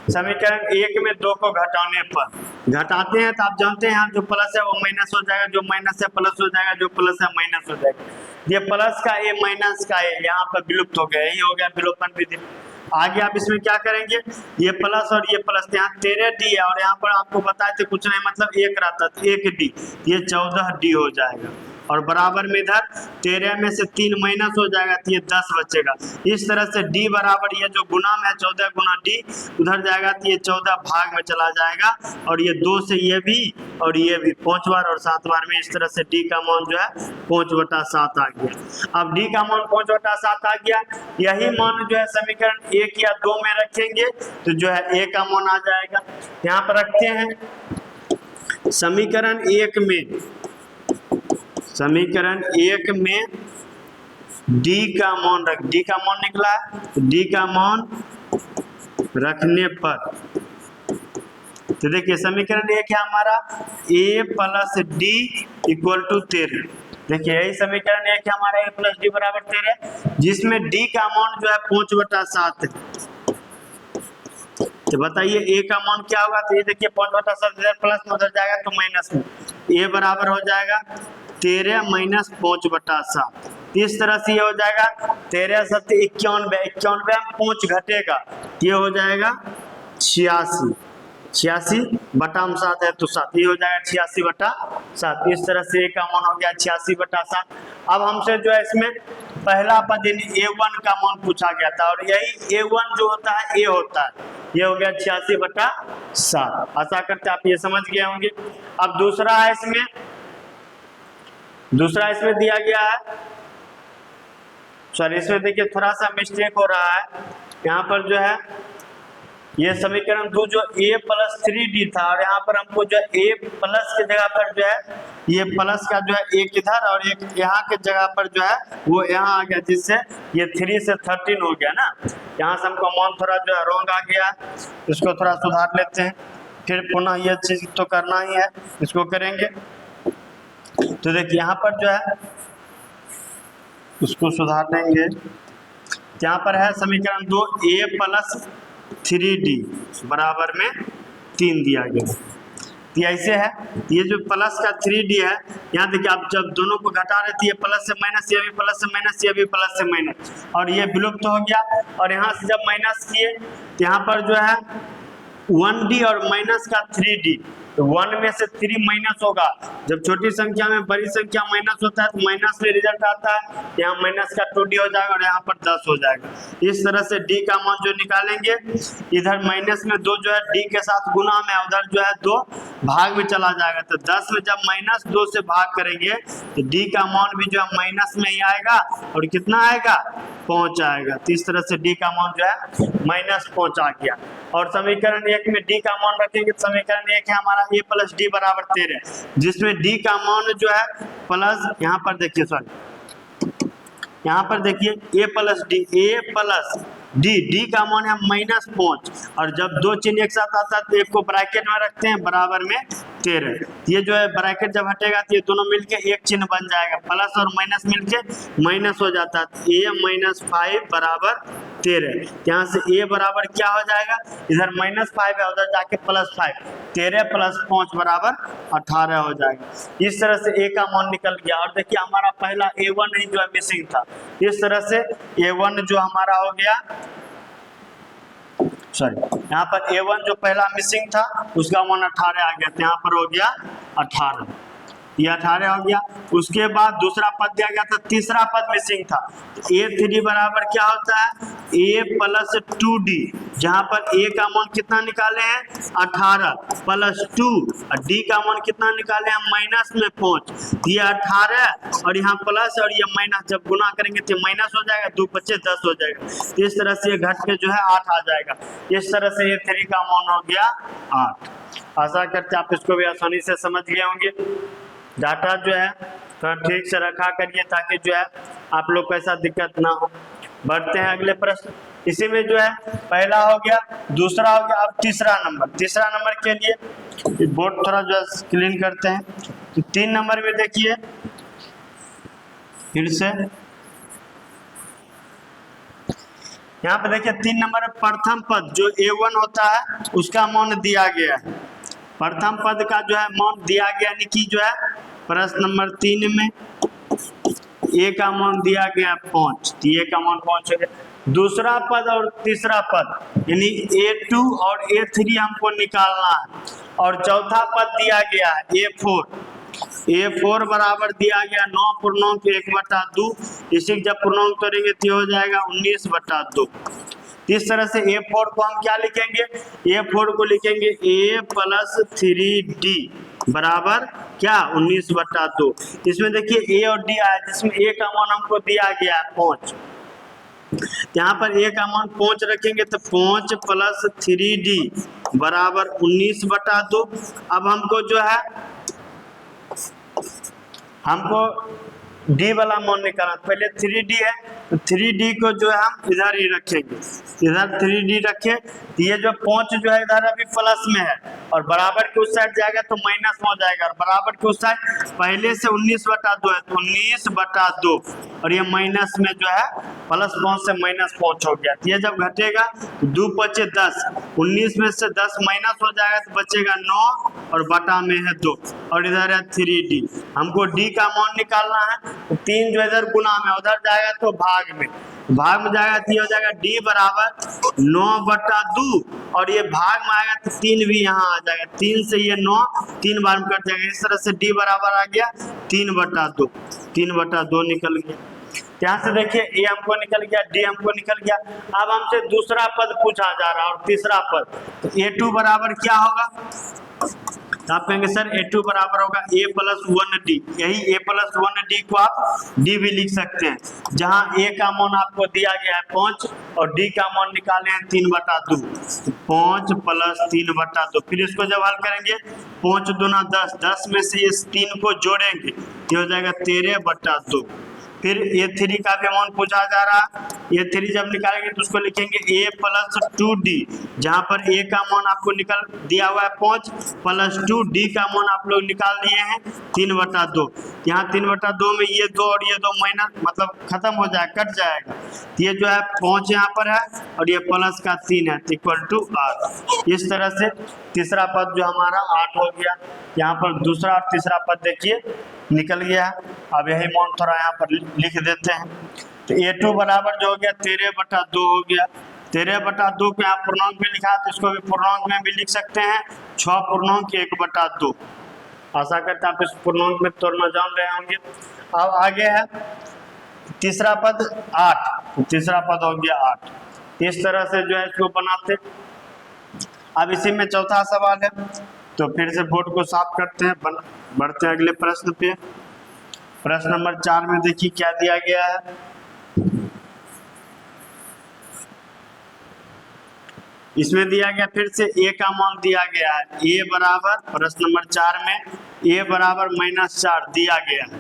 समीकरण 1 में 2 को घटाने पर, घटाते हैं तो आप जानते हैं यहाँ जो प्लस है वो माइनस हो जाएगा, जो माइनस है प्लस हो जाएगा, जो प्लस है माइनस हो जाएगा, ये प्लस का A माइनस का A यहाँ पर विलुप्त हो गया, यही हो गया विलोपन विधि। आगे आप इसमें क्या करेंगे, ये प्लस और ये प्लस, यहाँ 13D है और यहाँ पर आपको बताए थे कुछ नहीं मतलब 1 रहता तो 1D, ये 14D हो जाएगा, और बराबर में इधर 13 में से 3 माइनस हो जाएगा तो ये 10 बचेगा। इस तरह से D बराबर ये जो गुना में 14 गुना D उधर जाएगा तो ये 14 भाग में चला जाएगा, और ये 2 से ये भी और ये भी 5 बार और 7 बार में, इस तरह से D का मान जो है 5/7 आ गया। अब D का मान 5/7 आ गया, यही मान जो है समीकरण 1 या 2 में रखेंगे तो जो है A का मान आ जाएगा। यहाँ पर रखते हैं समीकरण एक में डी का मान रख, डी का मान निकला है, तो डी का मान रखने पर, तो देखिए समीकरण एक है हमारा a plus d equal to 13। देखिए यही समीकरण एक है हमारा, a प्लस डी बराबर 13, जिसमें d का मान जो है 5/7 है। तो बताइए a का मान क्या होगा, तो ये देखिए 5/7 इधर प्लस में उधर जाएगा तो माइनस में, a बराबर हो जाएगा 13 माइनस 5/7। इस तरह से ये हो जाएगा 13 7 91, 91 में 5 घटेगा, ये हो जाएगा 86, 86 बटा 7 है तो 7, ये हो जाएगा 86/7। इस तरह से a का मान हो गया 86/7। अब हमसे जो है इसमें पहला पद a1 का मान पूछा गया था, और यही a1 जो होता है a होता है, ये हो गया 86/7। आशा करते आप ये समझ गए होंगे। अब दूसरा है इसमें दिया गया है, सॉरी इसमें देखिए थोड़ा सा मिस्टेक हो रहा है, यहाँ पर जो है ये समीकरण 2 जो a प्लस 3d था, और यहाँ पर हमको जो है a प्लस की जगह पर जो है ये प्लस का जो है एक इधर और एक यहाँ के जगह पर जो है वो यहाँ आ गया, जिससे ये 3 से 13 हो गया ना। यहाँ से हमको मान थोड़ा जो है रॉन्ग आ गया, इसको थोड़ा सुधार लेते हैं, फिर पुनः ये चीज तो करना ही है, इसको करेंगे। तो देखिए यहाँ पर जो है उसको सुधार देंगे, यहाँ पर है समीकरण 2 a प्लस 3d बराबर में 3 दिया गया। तो ऐसे है, ये जो प्लस का 3d है, यहाँ देखिए आप जब दोनों को घटा रहे थे, ये प्लस से माइनस, ये भी प्लस से माइनस, ये भी प्लस से माइनस, और ये विलुप्त हो गया। और यहाँ से जब माइनस किए तो यहाँ पर जो है 1d और माइनस का 3d, तो 1 में से 3 माइनस होगा। जब छोटी संख्या में बड़ी संख्या माइनस होता है तो माइनस में रिजल्ट आता है, यहाँ माइनस का 2d हो जाएगा और यहाँ पर 10 हो जाएगा। इस तरह से d का मान जो निकालेंगे, इधर माइनस में 2 जो है d के साथ गुना में, उधर जो है 2 भाग में चला जाएगा, तो 10 में जब माइनस 2 से भाग करेंगे तो d का मान भी जो है माइनस में ही आएगा, और कितना आएगा 5 आएगा। तो इस तरह से d का मान जो है -5 आ गया। और समीकरण 1 में d का मान रखेंगे, समीकरण 1 है हमारा a प्लस डी बराबर 13, जिसमें d का मान जो है प्लस, यहाँ पर देखिए सॉरी यहाँ पर देखिए a प्लस डी, d का मान है -5, और जब दो चिन्ह एक साथ आता है तो एक को ब्रैकेट में रखते हैं, बराबर में 13। ये जो है ब्रैकेट जब हटेगा तो ये दोनों मिलके एक चिन्ह बन जाएगा, प्लस और माइनस मिलके माइनस हो जाता है, a -5 बराबर 13। यहाँ से a बराबर क्या हो जाएगा, इधर -5 है उधर जाके +5, 13 + 5 बराबर 18 हो जाएगा। इस तरह से a का मान निकल गया। और देखिए हमारा पहला a1 ही जो है मिसिंग था, इस तरह से a1 जो हमारा हो गया, सॉरी यहाँ पर a1 जो पहला मिसिंग था उसका मान 18 आ गया, तो यहाँ पर हो गया 18, ये 18 हो गया। उसके बाद दूसरा पद दिया गया था, तीसरा पद मिसिंग था, तो a3 बराबर क्या होता है, a प्लस 2d, जहां पर a का मान कितना निकाले हैं 18 प्लस 2, और d का मान कितना निकाले हैं माइनस में 5, ये 18 और यहाँ प्लस और ये माइनस, जब गुना करेंगे तो माइनस हो जाएगा, 2 × 5 = 10 हो जाएगा। इस तरह से ये घट के जो है 8 आ जाएगा। इस तरह से a3 का मान हो गया 8। आशा करते आप इसको भी आसानी से समझ गए होंगे। डाटा जो है थोड़ा ठीक से रखा करिए, ताकि जो है आप लोग को ऐसा दिक्कत ना हो। बढ़ते हैं अगले प्रश्न। इसी में जो है पहला हो गया, दूसरा हो गया, अब तीसरा नंबर के लिए बोर्ड थोड़ा जो है क्लीन करते हैं। तो 3 नंबर में देखिए फिर से, यहाँ पे देखिए 3 नंबर में प्रथम पद जो a1 होता है उसका मान दिया गया है। प्रथम पद का जो है मान दिया गया, यानी कि जो है प्रश्न नंबर 3 में a का मान दिया गया 5, तो a का मान 5 हो गया। दूसरा पद और तीसरा पद यानी a2 और a3 हमको निकालना है, और चौथा पद दिया गया है a4 बराबर दिया गया 9 पूर्णांक 1/2, इसी जब पूर्णांक करेंगे तो हो जाएगा 19/2। इस तरह से a4 को हम क्या लिखेंगे, a4 को लिखेंगे a प्लस 3d बराबर क्या 19/2। इसमें देखिए a और d आया, जिसमें a का मान हमको दिया गया है 5, यहाँ पर ए का मान 5 रखेंगे तो 5 प्लस 3d बराबर 19/2। अब हमको जो है हमको d वाला मान निकालना, पहले 3d है तो 3d को जो है हम इधर ही रखेंगे, इधर 3d रखें तो ये जो 5 जो है इधर अभी प्लस में है और बराबर के उस साइड जाएगा तो माइनस में हो जाएगा, और बराबर के उस साइड पहले से 19/2 है तो 19/2 और ये माइनस में जो है प्लस 5 से माइनस 5 हो गया। ये जब घटेगा तो 2 5 10, 19 में से 10 माइनस हो जाएगा तो बचेगा 9 और बटा में है 2 और इधर है 3d। हमको d का मान निकालना है तो 3 जो इधर गुना में उधर जाएगा तो भाग में जाएगा तो ये हो जाएगा d बराबर 9/2 और ये भाग में आएगा तो 3 भी यहाँ आ जाएगा, 3 से ये 9 3 बार में कट जाएगा, इस तरह से d बराबर आ गया 3/2 निकल गया। यहाँ से देखिए ए हमको निकल गया, डी हमको निकल गया। अब हमसे दूसरा पद पूछा जा रहा है और तीसरा पद, तो a2 बराबर क्या होगा, तो आप कहेंगे सर a2 बराबर होगा a + 1d, यही a + 1d को आप d भी लिख सकते हैं, जहां a का मान आपको दिया गया है 5 और d का मान निकाले हैं 3/2, 5 + 3/2। फिर इसको जब हल करेंगे 5 दूना 10, 10 में से इस 3 को जोड़ेंगे ये हो जाएगा 13/2। फिर a3 का भी मान पूछा जा रहा है, a3 जब निकालेंगे तो उसको लिखेंगे a + 2d, जहां पर a का मान आपको निकल दिया हुआ है 5 + 2d का मान आप लोग निकाल दिए हैं 3/2। यहाँ 3/2 में ये 2 और ये 2 माइनस मतलब खत्म हो जाएगा, कट जाएगा, ये जो है 5 यहाँ पर है और ये प्लस का 3 है तो = 8। इस तरह से तीसरा पद जो हमारा 8 हो गया। यहाँ पर दूसरा और तीसरा पद देखिए निकल गया। अब यही मान थोड़ा यहाँ पर लिख देते हैं, तो a2 बराबर जो हो गया 13/2 हो गया। 13/2 को यहाँ पूर्णांक में लिखा तो इसको भी पूर्णांक में भी लिख सकते हैं, 6 पूर्णांक 1/2। आशा करते हैं आप इस पूर्णांक में तोड़ना जान रहे होंगे। अब आगे है तीसरा पद 8, तीसरा पद हो गया 8। इस तरह से जो है इसको बनाते। अब इसी में चौथा सवाल है, तो फिर से बोर्ड को साफ करते हैं, बढ़ते हैं अगले प्रश्न पे। प्रश्न नंबर 4 में देखिए क्या दिया गया है। इसमें दिया गया फिर से a का मान दिया गया है, a बराबर प्रश्न नंबर 4 में a बराबर -4 दिया गया है,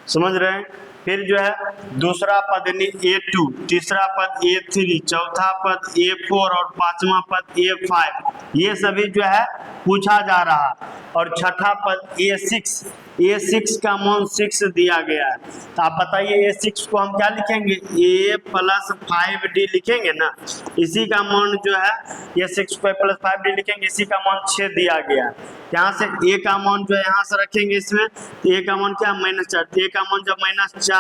समझ रहे हैं। फिर जो है दूसरा पद यानी a2, तीसरा पद a3, चौथा पद a4 और पांचवा पद a5, ये सभी जो है पूछा जा रहा है। और छठा पद a6 का मान 6 दिया गया है। तो आप बताइए a6 को हम क्या लिखेंगे, a + 5d लिखेंगे ना, इसी का मान जो है a6 को + 5d लिखेंगे, इसी का मान 6 दिया गया है। यहाँ से a का मान जो है यहाँ से रखेंगे, इसमें a का मान क्या -4, a का मान जब -4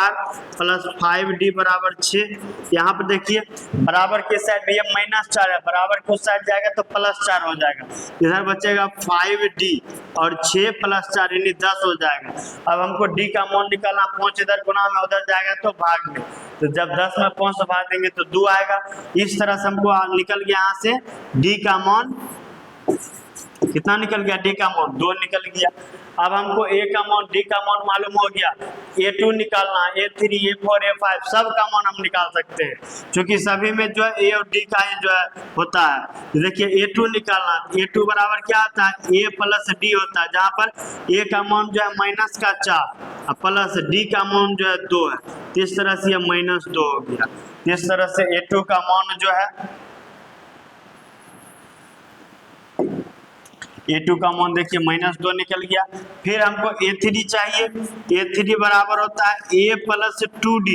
+ 5d बराबर 6। यहाँ पर देखिए बराबर के साइड में ये -4 है, बराबर के उस साइड जाएगा तो +4 हो जाएगा, इधर बचेगा 5d और 6 + 4 यानी 10 हो जाएगा। अब हमको d का मान निकालना, 5 इधर गुना में उधर जाएगा तो भाग में, तो जब 10 में 5 से भाग देंगे तो 2 आएगा। इस तरह से हमको निकल गया यहाँ से d का मान कितना निकल गया, d का मान 2 निकल गया। अब हमको a का मान d का मान मालूम हो गया, a2 निकालना, a3 a4 a5 सब का मान हम निकाल सकते हैं, क्योंकि सभी में जो है a और d का ही जो है होता है। तो देखिए a2 निकालना, a2 बराबर क्या होता है, a + d होता है, जहाँ पर a का मान जो है -4 और प्लस d का मान जो है 2 है, इस तरह से ये -2 हो गया। इस तरह से a2 का मान जो है a2 का मान देखिए -2 निकल गया। फिर हमको a3 चाहिए, a3 बराबर होता है a + 2d,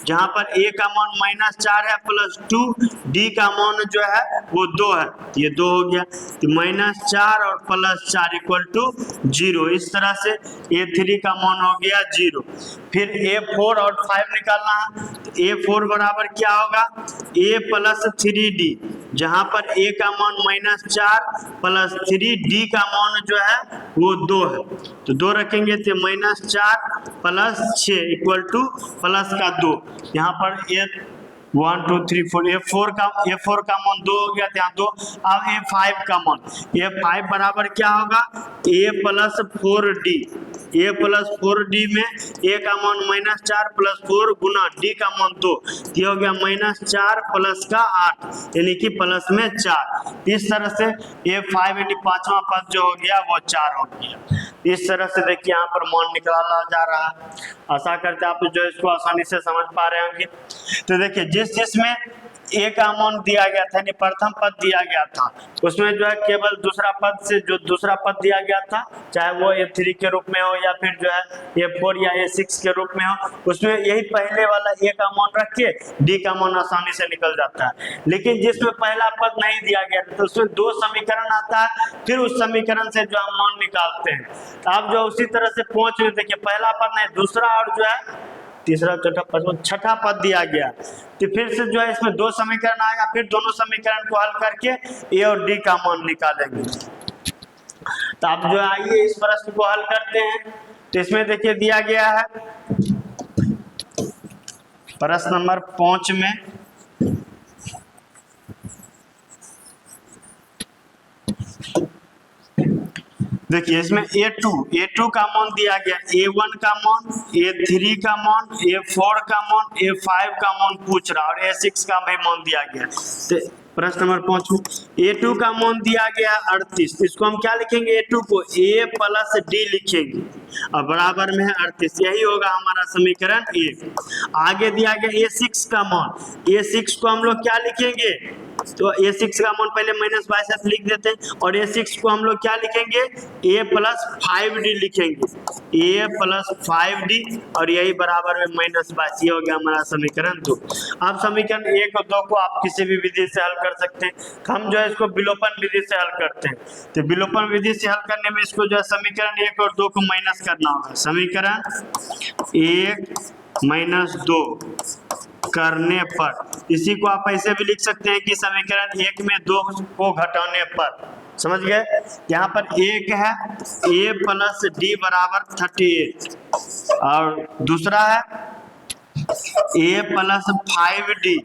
जहां पर a का मान -4 है प्लस 2, d का मान जो है वो 2 है, ये 2 हो गया, तो -4 और +4 = 0। इस तरह से a3 का मान हो गया 0। फिर a4 और 5 निकालना है, तो a4 बराबर क्या होगा, a + 3d, जहां पर a का मान -4 + 3d का मान जो है वो 2 है, तो 2 रखेंगे तो -4 + 6 = +2। यहाँ पर 1 2 3 4, ए फोर का मान 2 हो गया, यहाँ 2। अब A5 का मान, A5 बराबर क्या होगा, A plus 4D, A plus 4D में A का मान -4 प्लस 4 गुना D का मान 2, ये हो गया -4 प्लस का 8, यानी कि प्लस में 4। इस तरह से A5 यानी पांचवा पद जो हो गया वो 4 हो गया। इस तरह से देखिए यहाँ पर मान निकाला जा रहा है। आशा करते हैं आप जो इसको आसानी से समझ पा रहे होंगे। तो देखिए जिसमें ए का मान दिया गया था, यानी प्रथम पद दिया गया था, उसमें जो है केवल दूसरा पद से जो दूसरा पद दिया गया था, चाहे वो A3 के रूप में हो या फिर जो है A4 या A6 के रूप में हो, उसमें यही पहले वाला ए का मान रख के डी का मान आसानी से निकल जाता है। लेकिन जिसमें पहला पद नहीं दिया गया था तो उसमें 2 समीकरण आता है, फिर उस समीकरण से जो हम मान निकालते हैं। तो आप जो उसी तरह से पहुंच में देखिए पहला पद नहीं, दूसरा और जो है तीसरा चौथा पांचवा छठा पद दिया गया, तो फिर से जो है इसमें 2 समीकरण आएगा, फिर दोनों समीकरण को हल करके ए और डी का मान निकालेंगे। तो आप जो आइए इस प्रश्न को हल करते हैं। तो इसमें देखिए दिया गया है प्रश्न नंबर 5 में देखिए इसमें A2 का मान दिया गया, A1 का मान, A3 का मान, A4 का मान, A5 का मान पूछ रहा और A6 का भी मान दिया गया। तो प्रश्न नंबर 5 में A2 का मान दिया गया 38, इसको हम क्या लिखेंगे, A2 को A प्लस D लिखेंगे और बराबर में है 38, यही होगा हमारा समीकरण A। आगे दिया गया A6 का मान, A6 को हम लोग क्या लिखेंगे, तो A6 का मान पहले -22 लिख देते हैं और A6 को हम लोग क्या लिखेंगे, A प्लस 5D लिखेंगे, A प्लस 5D और यही बराबर में -22, ये हो गया हमारा समीकरण 2। अब समीकरण 1 और 2 को आप किसी भी विधि से हल कर सकते हैं। हम जो है इसको विलोपन विधि से हल करते हैं। तो विलोपन विधि से हल करने में इसको जो है समीकरण 1 और 2 को माइनस करना होगा। समीकरण 1 - 2 करने पर, इसी को आप ऐसे भी लिख सकते हैं कि समीकरण 1 में 2 को घटाने पर, समझ गए। यहाँ पर 1 है A प्लस D बराबर 38 और दूसरा है A प्लस 5D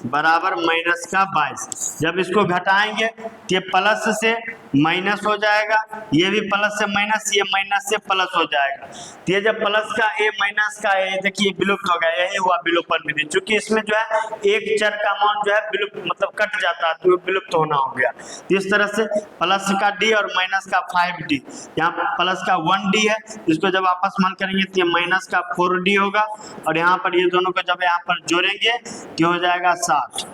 बराबर -22। जब इसको घटाएंगे तो ये प्लस से माइनस हो जाएगा, ये भी प्लस से माइनस, ये माइनस से प्लस हो जाएगा। तो ये जब प्लस का A माइनस का A देखिए विलुप्त हो गया, यही हुआ विलोपन विधि। चूंकि इसमें जो है एक चर का मान जो है विलुप्त मतलब कट जाता है, तो विलुप्त होना हो गया। तो इस तरह से प्लस का D और माइनस का 5D, यहाँ प्लस का 1D है, इसको जब आपस में करेंगे तो ये माइनस का 4D होगा और यहाँ पर ये दोनों को जब यहाँ पर जोड़ेंगे तो हो जाएगा 60।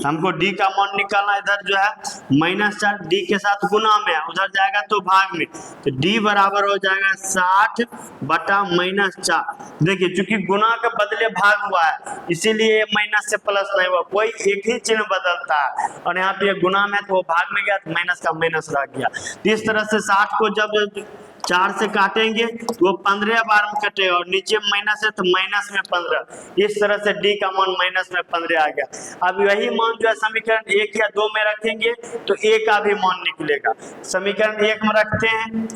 हमको D का मान निकालना, इधर जो है -4 D के साथ गुना में है, उधर जाएगा तो भाग में, तो D बराबर हो जाएगा 60 बटा -4। देखिए चूंकि गुना के बदले भाग हुआ है इसीलिए माइनस से प्लस नहीं हुआ, कोई एक ही चिन्ह बदलता है और यहाँ पे गुना में तो वो भाग में गया तो माइनस का माइनस रह गया। इस तरह से 60 को जब 4 से काटेंगे तो वो 15 बार में कटेगा और नीचे माइनस है तो माइनस में 15। इस तरह से D का मान माइनस में 15 आ गया। अब यही मान जो है समीकरण 1 या 2 में रखेंगे तो A का भी मान निकलेगा। समीकरण 1 में रखते हैं,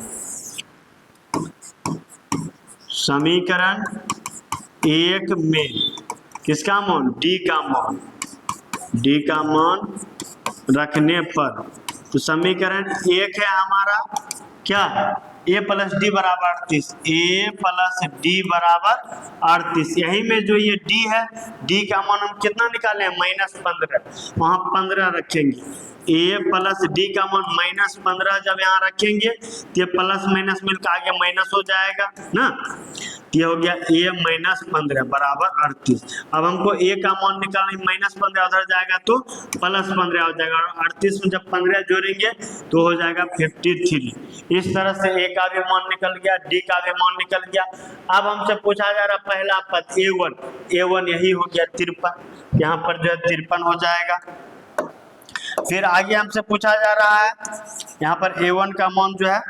समीकरण 1 में किसका मान, D का मान, D का मान रखने पर तो समीकरण 1 है हमारा क्या, A प्लस D बराबर 38, A प्लस D बराबर 38। यही में जो ये D है, D का मान हम कितना निकाले, -15, वहां 15 रखेंगे। A प्लस D का मान -15 जब यहाँ रखेंगे तो ये प्लस माइनस मिलकर आगे माइनस हो जाएगा ना, ये हो गया A -15 बराबर 38। अब हमको A का मान निकालना, -15 उधर जाएगा तो +15 हो जाएगा और 38 में जब 15 जोड़ेंगे तो हो जाएगा 53। इस तरह से A का भी मान निकल गया, D का भी मान निकल गया। अब हमसे पूछा जा रहा पहला पद A1 यही हो गया 53, यहाँ पर जो है 53 हो जाएगा। फिर आगे हमसे पूछा जा रहा है यहाँ पर A1 का मान जो है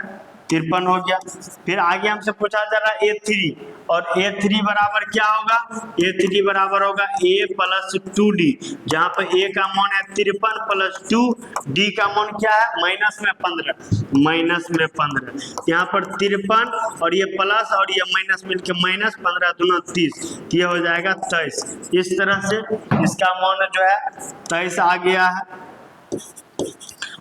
53 हो गया। फिर आगे हमसे पूछा जा रहा है A3, और A3 बराबर क्या होगा, A3 बराबर होगा A प्लस 2D, जहाँ पर A का मान है 53 प्लस 2, D का मान क्या है माइनस में 15, माइनस में 15। यहाँ पर 53 और ये प्लस और ये माइनस मिलके माइनस 15 दूना 30, ये हो जाएगा 23। इस तरह से इसका मान जो है 23 आ गया है।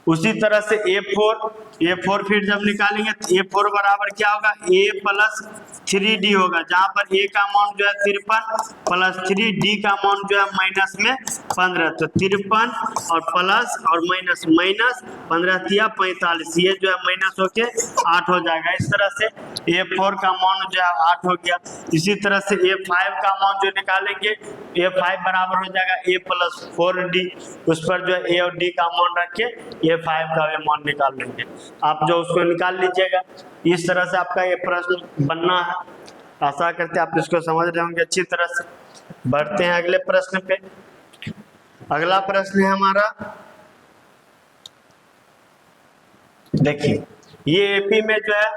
उसी तरह से A4 फिर जब निकालेंगे तो A4 बराबर क्या होगा A प्लस 3D होगा, जहां पर A का मान जो है 53 प्लस 3D का मान जो है माइनस में 15, तो 53 और प्लस और माइनस, माइनस 15 तिया 45, ये जो है माइनस होके 8 हो जाएगा। इस तरह से A4 का मान जो है 8 हो गया। इसी तरह से A5 का मान जो निकालेंगे, A5 बराबर हो जाएगा A प्लस 4D, उस पर जो है A और D का मान रख के A5 का भी मान निकाल लेंगे। आप जो उसको निकाल लीजिएगा। इस तरह से आपका ये प्रश्न बनना है। आशा करते हैं आप इसको समझ रहे होंगे अच्छी तरह से। बढ़ते हैं अगले प्रश्न पे। अगला प्रश्न है हमारा, देखिए ये एपी में जो है,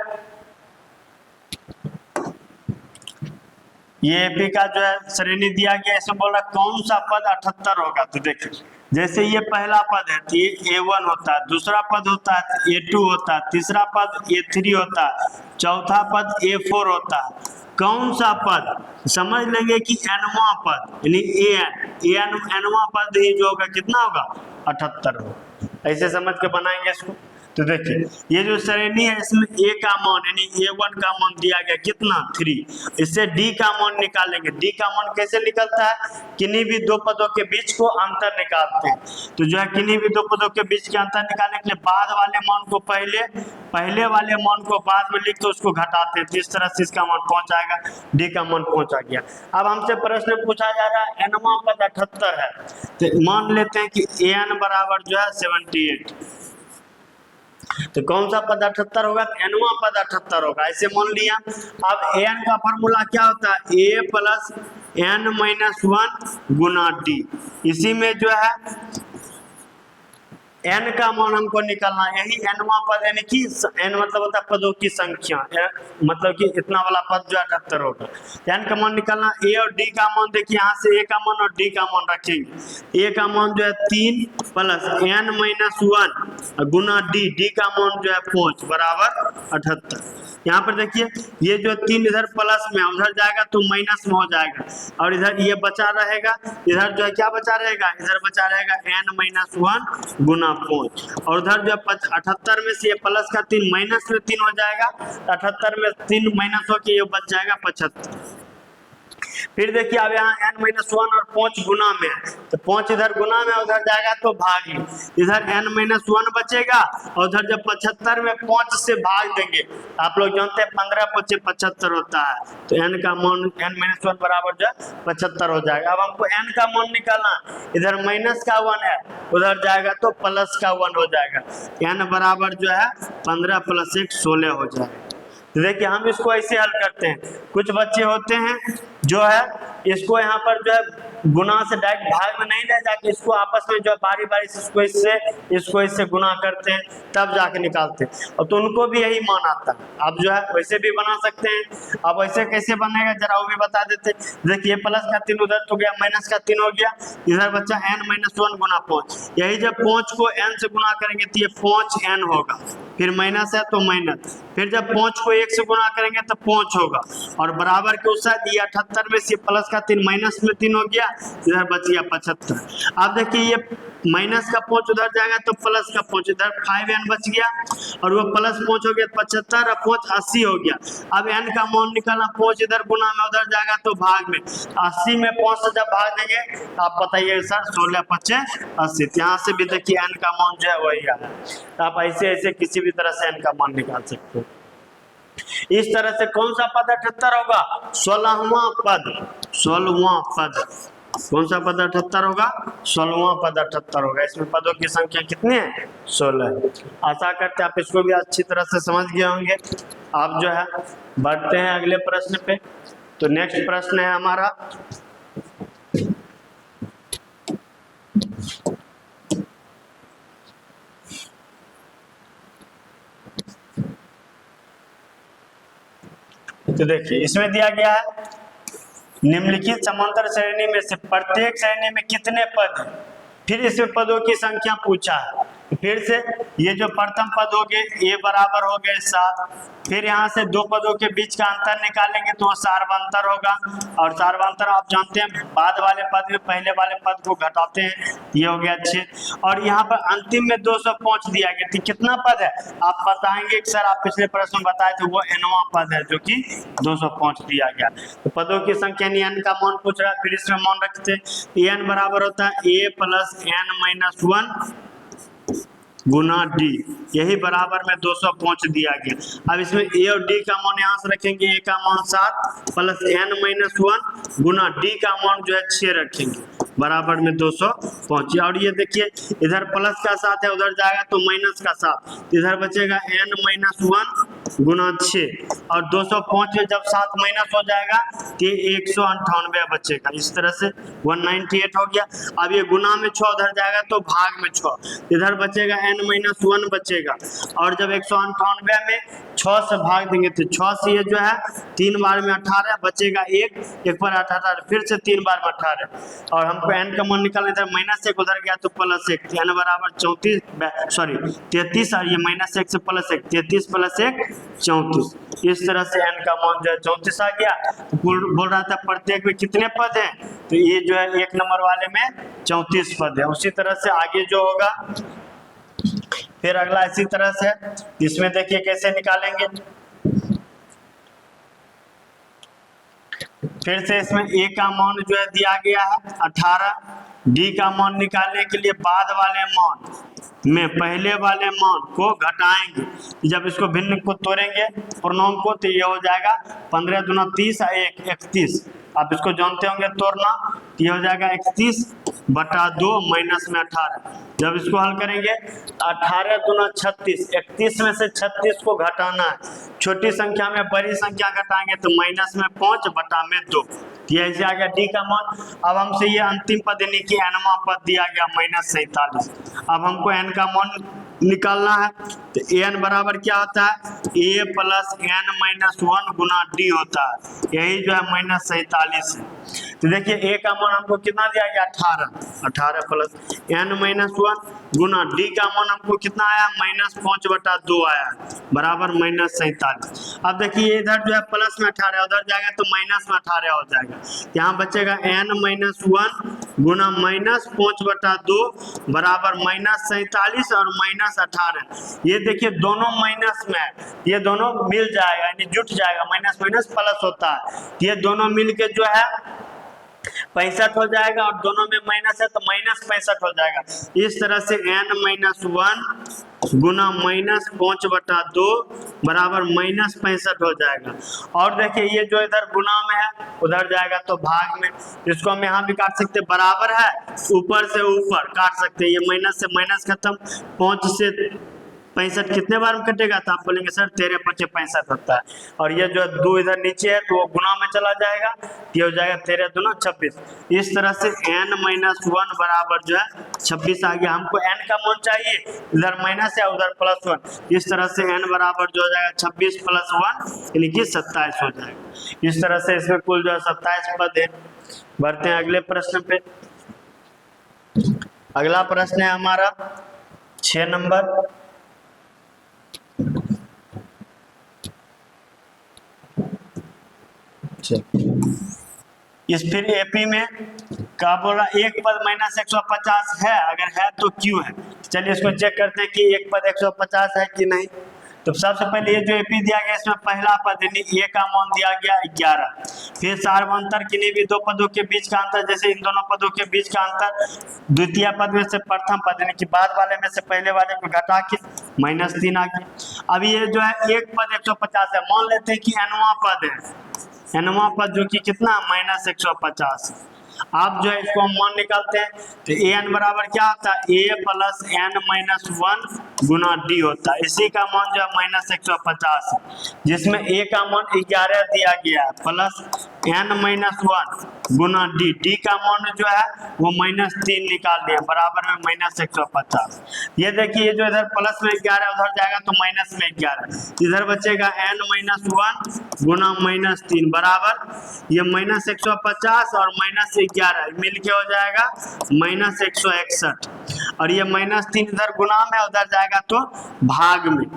ये एपी का जो है श्रेणी दिया गया, इसमें बोल रहा कौन सा पद 78 होगा। तो देखिए जैसे ये पहला पद है तो ये A1 होता है, दूसरा पद होता है A2 होता है, तीसरा पद A3 होता है, चौथा पद A4 होता है। कौन सा पद, समझ लेंगे कि nवां पद यानी nवां पद ही जो होगा कितना होगा 78 होगा। ऐसे समझ के बनाएंगे इसको। तो देखिए ये जो श्रेणी है इसमें A का मान यानी A1 का मान दिया गया कितना 3, इससे D का मान निकालेंगे। D का मान कैसे निकलता है, किन्हीं भी दो पदों के बीच को अंतर निकालते हैं। तो जो है किन्हीं भी दो पदों के बीच के अंतर निकालने के लिए बाद वाले मान को पहले वाले मान को बाद में लिख तो उसको घटाते हैं, तो इस तरह से इसका मान पहुंच आएगा, D का मान पहुंचा गया। अब हमसे प्रश्न पूछा जा रहा है nवां पद 78 है, तो मान लेते हैं कि An बराबर जो है 78, तो कौन सा पद 78 होगा, nवां पद 78 होगा, ऐसे मान लिया। अब an का फॉर्मूला क्या होता है A plus n minus 1 Guna D। इसी में जो है n का मान हमको निकालना, यही nवां पद यानी कि n मतलब होता है पदों की संख्या, मतलब कि इतना वाला पद जो 78 होगा। n का मान निकालना, a और d का मान देखिए यहाँ से a का मान और d का मान रखेंगे। a का मान जो है 3 प्लस n माइनस 1 गुना d का मान जो है 5 बराबर 78। यहाँ पर देखिए ये जो 3 इधर प्लस में उधर जाएगा तो माइनस में हो जाएगा, और इधर ये बचा रहेगा, इधर जो है क्या बचा रहेगा, इधर बचा रहेगा n माइनस 1 गुना 5, और उधर जो 78 में से ये प्लस का 3 माइनस में 3 हो जाएगा, 78 में 3 माइनस होके ये बच जाएगा 75। फिर देखिए अब यहाँ n माइनस 1 और 5 गुना में है, तो 5 इधर गुना में उधर जाएगा तो भाग में, इधर n माइनस 1 बचेगा, और उधर जब 75 में 5 से भाग देंगे, आप लोग जानते हैं 15 पचे 75 होता है, तो n का मान n माइनस 1 बराबर जो है 75 हो जाएगा। अब हमको n का मान निकालना, इधर माइनस का 1 है, उधर जाएगा तो प्लस का 1 हो जाएगा, n बराबर जो है 15 प्लस 1 16 हो जाएगा। तो देखिए हम इसको ऐसे हल करते हैं, कुछ बच्चे होते हैं जो है इसको यहाँ पर जो है गुना से डायरेक्ट भाग में नहीं ले जाके इसको आपस में जो है बारी बारी से इसको इससे गुना करते हैं, तब जाके निकालते हैं, और तो उनको भी यही मान आता है। आप जो है वैसे भी बना सकते हैं। अब वैसे कैसे बनेगा जरा वो भी बता देते। देखिए प्लस का 3 उधर तो गया, माइनस का 3 हो गया, इधर बच्चा n माइनस 1 गुना 5, यही जब 5 को n से गुना करेंगे तो ये 5n होगा, फिर माइनस है तो माइनस, फिर जब 5 को 1 से गुना करेंगे तो 5 होगा, और बराबर के उस साइड ये 78 में से प्लस का 3 माइनस में 3 हो गया, इधर बच गया 75। अब देखिए ये माइनस का 5 उधर जाएगा तो प्लस का 5, इधर 5n बच गया, और वो प्लस 5 हो गया 75 और 5 80 हो गया। अब n का मान निकालना, 5 इधर गुना में उधर जाएगा तो भाग में, 80 में 5 से जब भाग देंगे आप बताइए सर 16 पचे 80, यहाँ से भी देखिए n का मान जो है वही आ रहा है। आप ऐसे ऐसे किसी भी तरह से n का मान निकाल सकते हो। इस तरह से कौन सा पद 78 होगा, 16वां पद, 16वां पद, कौन सा पद 78 होगा, 16वां पद 78 होगा। इसमें पदों की संख्या कितनी है, 16। आशा करते हैं आप इसको भी अच्छी तरह से समझ गए होंगे। आप जो है बढ़ते हैं अगले प्रश्न पे। तो नेक्स्ट प्रश्न है हमारा, तो देखिए इसमें दिया गया है निम्नलिखित समांतर श्रेणी में से प्रत्येक श्रेणी में कितने पद हैं। फिर इसमें पदों की संख्या पूछा है। फिर से ये जो प्रथम पद हो गए ये बराबर हो गए 7। फिर यहाँ से दो पदों के बीच का अंतर निकालेंगे तो वो सार्वंतर होगा, और सार्वंतर आप जानते हैं बाद वाले पद में पहले वाले पद को घटाते हैं, ये हो गया 6। और यहाँ पर अंतिम में 205 दिया गया। तो कितना पद है आप बताएंगे कि सर आप पिछले प्रश्न में बताए थे वो nवां पद है जो कि 205 दिया गया। तो पदों की संख्या नहीं n का मान पूछ रहा है। फिर इसमें मान रखते हैं n बराबर होता है a plus n-1 Guna d, यही बराबर में 205 दिया गया। अब इसमें a और d का मान यहाँ से रखेंगे, a का मान 7 प्लस n-1 गुना d का मान जो है 6 रखेंगे, बराबर में 205। और ये देखिए इधर प्लस का 7 है उधर जाएगा तो माइनस का 7, इधर बचेगा n-1 गुना 6, और 205 में जब 7 माइनस हो जाएगा तो 198 बचेगा। इस तरह से 198 हो गया। अब ये गुना में 6 उधर जाएगा तो भाग में 6, इधर बचेगा n-1 बचेगा, और जब 198 में 6 से भाग देंगे तो 6 से ये जो है 3 बार में 18 बचेगा, 1 पर 18, फिर से 3 बार में 18, और हमको n का मान निकालना था, -1 उधर गया तो +1, n बराबर 33, और ये -1 से +1, 33 + 1 34। इस तरह से n का मान जो है 34 आ गया। बोल रहा था प्रत्येक में कितने पद हैं, तो ये जो है 1 नंबर वाले में 34 पद है। उसी तरह से आगे जो होगा फिर अगला इसी तरह से, इसमें देखिए कैसे निकालेंगे। फिर से इसमें a का मान जो है दिया गया है 18, d का मान निकालने के लिए बाद वाले मान में पहले वाले मान को घटाएंगे। जब इसको भिन्न को तोड़ेंगे पूर्णांक को तो ये हो जाएगा 15 दूना 30 और 1 31। आप इसको जानते होंगे तोड़ना, ये हो जाएगा 31/2 माइनस में 18। जब इसको हल करेंगे 18 दूना 36, 31 में से 36 को घटाना है, छोटी संख्या में बड़ी संख्या घटाएंगे तो माइनस में 5/2, ये ऐसे आ गया d का मान। अब हमसे ये अंतिम पद यानी कि nवां पद दिया गया -47। अब हमको n का मान निकालना है तो n बराबर क्या होता है a plus n-1 Guna d होता है, यही जो है -47 है। तो देखिए a का मान हमको कितना दिया गया 18 प्लस n-1 गुना d का मान हमको कितना आया -5/2 आया, बराबर -47। अब देखिए इधर जो है प्लस में 18 उधर जाएगा तो माइनस में 18 हो जाएगा, यहाँ बचेगा n-1 गुना -5/2 बराबर -47 और -18। ये देखिए दोनों माइनस में है, ये दोनों मिल जाएगा यानी जुट जाएगा, माइनस माइनस प्लस होता है, ये दोनों मिल के जो है 65 हो जाएगा, और दोनों में माइनस है तो -65 हो जाएगा। इस तरह से n-1 गुना -5/2 बराबर -65 हो जाएगा। और देखिए ये जो इधर गुना में है उधर जाएगा तो भाग में, इसको हम यहाँ भी काट सकते, बराबर है ऊपर से ऊपर काट सकते हैं, ये माइनस से माइनस खत्म, 5 से 65 कितने बार में कटेगा तो आप बोलेंगे सर 13×5 65 होता है, और ये जो 2 इधर नीचे है तो वो गुना में चला जाएगा, ये हो जाएगा 13 दूना 26। इस तरह से n-1 बराबर जो है 26 आ गया। हमको n का मान चाहिए, इधर माइनस है उधर +1, इस तरह से n बराबर जो हो जाएगा 26 + 1 यानी कि 27 हो जाएगा। इस तरह से इसमें कुल जो है 27 पद है। बढ़ते हैं अगले प्रश्न पे। अगला प्रश्न है हमारा 6 नंबर। इस फिर एपी में क्या बोल रहा है, एक पद -150 है, अगर है तो क्यों है। चलिए इसको चेक करते हैं कि एक पद 150 है कि नहीं। तो सबसे पहले ये जो एपी दिया गया इसमें पहला पद यानी ए का मान दिया गया 11। फिर सार्वंतर किन्हीं भी दो पदों के बीच का अंतर, जैसे इन दोनों पदों के बीच का अंतर द्वितीय पद में से प्रथम पद यानी कि बाद वाले में से पहले वाले को घटा के -3 आ गया। अभी ये जो है एक पद 150 है, मान लेते हैं कि nवां पद है, nवां पद जो कि कितना -150। आप जो है इसको हम मान निकालते हैं तो an बराबर क्या होता है a plus n-1 Guna D होता है। इसी का मान जो है -150 है, जिसमें a का मान 11 दिया गया है प्लस n-1 गुना डी। डी का मान जो है वो -3 निकाल दिया बराबर में -150। ये देखिए ये जो इधर प्लस में 11 उधर जाएगा तो माइनस में 11, इधर बचेगा n-1 गुना -3 बराबर ये -150 और -11 मिलके हो जाएगा -161, और ये -3 इधर गुना में उधर जाएगा तो भाग में,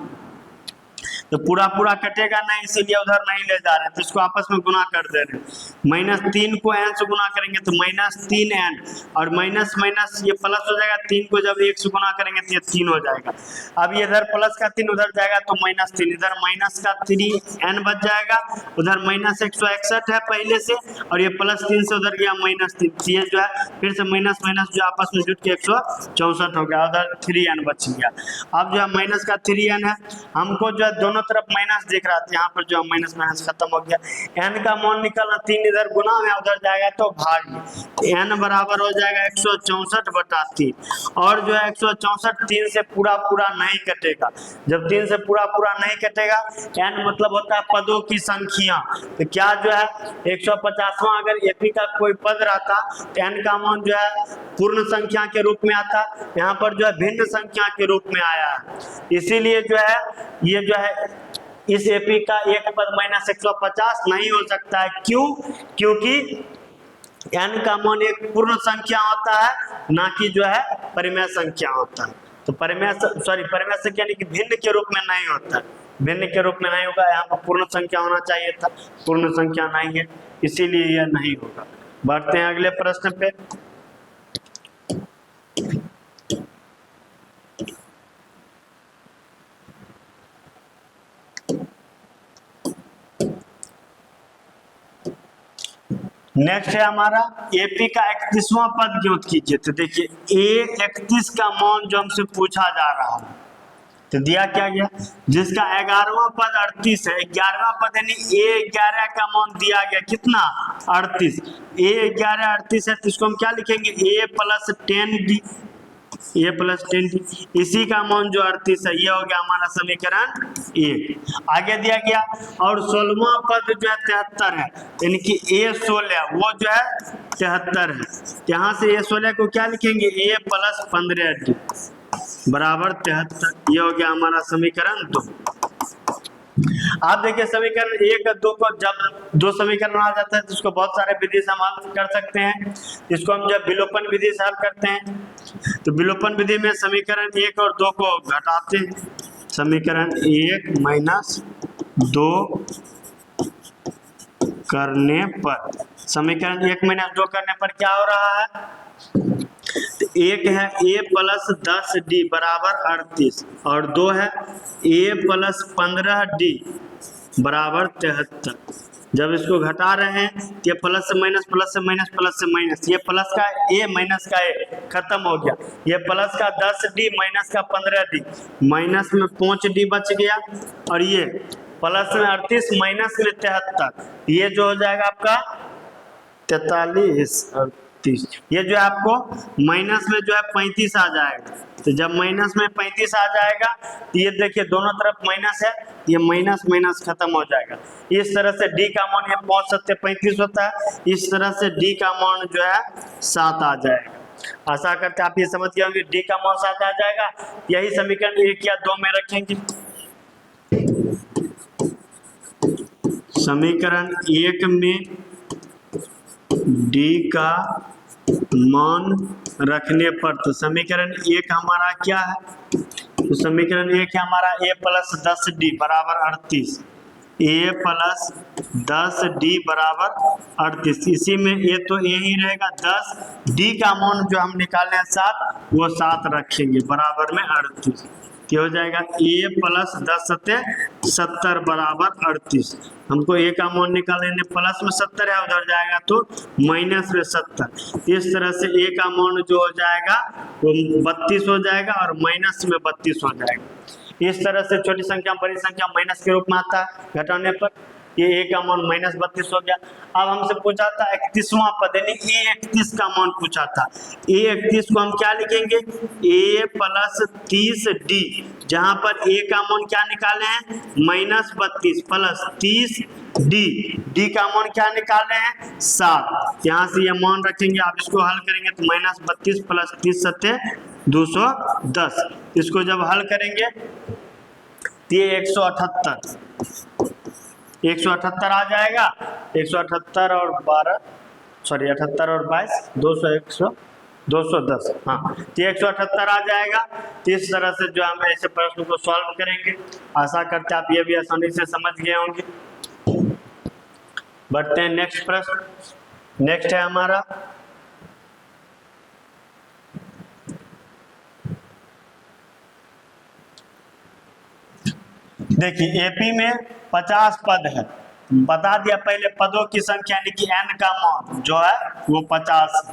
तो पूरा पूरा कटेगा नहीं, इसीलिए उधर नहीं ले जा रहे हैं, तो इसको आपस में गुना कर दे रहे हैं। -3 को n से गुना करेंगे तो -3n, और माइनस माइनस ये प्लस हो जाएगा, 3 को जब 1 से गुना करेंगे तो ये 3 हो जाएगा। अब ये इधर प्लस का 3 उधर जाएगा तो -3, इधर माइनस का 3n बच जाएगा, उधर -161 है पहले से, और ये +3 से उधर गया -3, ये जो है फिर से माइनस माइनस जो आपस में जुट के 164 हो गया, उधर 3n बच गया। अब जो है माइनस का 3n है, हमको जो है दोनों तरफ माइनस दिख रहा था, यहाँ पर जो माइनस माइनस खत्म हो गया। n का मान निकालना, 3 इधर गुना में उधर जाएगा तो भाग में, n बराबर हो जाएगा 164/3, और जो है 164 3 से पूरा पूरा नहीं कटेगा। जब 3 से पूरा पूरा नहीं कटेगा, n मतलब होता है पदों की संख्या, तो क्या जो है 150वां अगर एपी का कोई पद रहता तो n का मान जो है पूर्ण संख्या के रूप में आता, यहाँ पर जो है भिन्न संख्या के रूप में आया है, इसीलिए जो है ये जो है इस एपी का एक पद -150 नहीं हो सकता है। क्यों? क्योंकि n का मान एक पूर्ण संख्या होता है, ना कि जो है परिमेय संख्या होता है। तो परिमेय संख्या यानी कि भिन्न के रूप में नहीं होता है, भिन्न के रूप में नहीं होगा, यहाँ पर पूर्ण संख्या होना चाहिए था, पूर्ण संख्या नहीं है, इसीलिए यह नहीं होगा। बढ़ते हैं अगले प्रश्न पे। नेक्स्ट है हमारा एपी का 31वां पद ज्ञात कीजिए। तो देखिए A31 का मान जो हमसे पूछा जा रहा है, तो दिया क्या गया, जिसका 11वां पद 38 है, 11वां पद यानी A11 का मान दिया गया कितना 38, A11 38 है, तो इसको हम क्या लिखेंगे A + 10D, A + 10D, इसी का मान जो 38 है, ये हो गया हमारा समीकरण 1। आगे दिया गया और 16वां पद जो है 73 है, यानी कि A16 वो जो है 73 है, यहाँ से A16 को क्या लिखेंगे A + 15D बराबर 73, ये हो गया हमारा समीकरण 2। आप देखिए समीकरण 1 और 2 को जब दो समीकरण आ जाता है तो इसको बहुत सारे विधि से हम हल कर सकते हैं। इसको हम जब विलोपन विधि से हल करते हैं तो विलोपन विधि में समीकरण 1 और 2 को घटाते हैं, समीकरण 1 - 2 करने पर, समीकरण 1 - 2 करने पर क्या हो रहा है, तो एक है A + 10D बराबर 38, और 2 है A + 15D बराबर 73। जब इसको घटा रहे हैं तो ये प्लस से माइनस, प्लस से माइनस, प्लस से माइनस, ये प्लस का A माइनस का A खत्म हो गया, ये प्लस का 10D माइनस का 15D, माइनस में 5D बच गया, और ये प्लस में 38 माइनस में 73, ये जो हो जाएगा आपका 43 और 30, ये जो है आपको माइनस में जो है 35 आ जाएगा। तो जब माइनस में 35 आ जाएगा तो ये देखिए दोनों तरफ माइनस है, ये माइनस माइनस खत्म हो जाएगा। इस तरह से डी का मान ये 5 × 7 = 35 होता है, इस तरह से डी का मान जो है 7 आ जाएगा। आशा करते आप ये समझ गए होंगे, डी का मान 7 आ जाएगा। यही समीकरण 1 या 2 में रखेंगे। समीकरण 1 में डी का मान रखने पर, तो समीकरण 1 हमारा क्या है, तो समीकरण 1 है हमारा A + 10D बराबर 38, A + 10D बराबर 38, इसी में A तो A ही रहेगा 10, D का मान जो हम निकाले हैं 7, वो 7 रखेंगे बराबर में 38, क्या हो जाएगा A + 10 = 70 बराबर 38। हमको A का मान निकालने, प्लस में 70 है, उधर जाएगा तो माइनस में 70, इस तरह से A का मान जो हो जाएगा वो 32 हो जाएगा, और माइनस में 32 हो जाएगा। इस तरह से छोटी संख्या बड़ी संख्या माइनस के रूप में आता है घटाने पर। ये ए का मान -32 हो गया। अब हमसे पूछा था 31वां पद यानी A31 का मान पूछा था। A31 को हम क्या लिखेंगे, A प्लस 30D, जहां पर A का मान क्या निकाले हैं -32 प्लस 30D, D का मान क्या निकाले हैं 7। यहाँ से ये मान रखेंगे, आप इसको हल करेंगे तो -32 प्लस 30 सत्ते 210, इसको जब हल करेंगे तो ये 178 आ जाएगा। 178 और 12 सॉरी 78 और 22 210, हाँ तो 178 आ जाएगा। तो इस तरह से जो हम ऐसे प्रश्न को सॉल्व करेंगे। आशा करते आप ये भी आसानी से समझ गए होंगे। बढ़ते हैं नेक्स्ट प्रश्न। नेक्स्ट है हमारा देखिए एपी में 50 पद है, बता दिया पहले पदों की संख्या यानी कि n का मान जो है वो 50 है,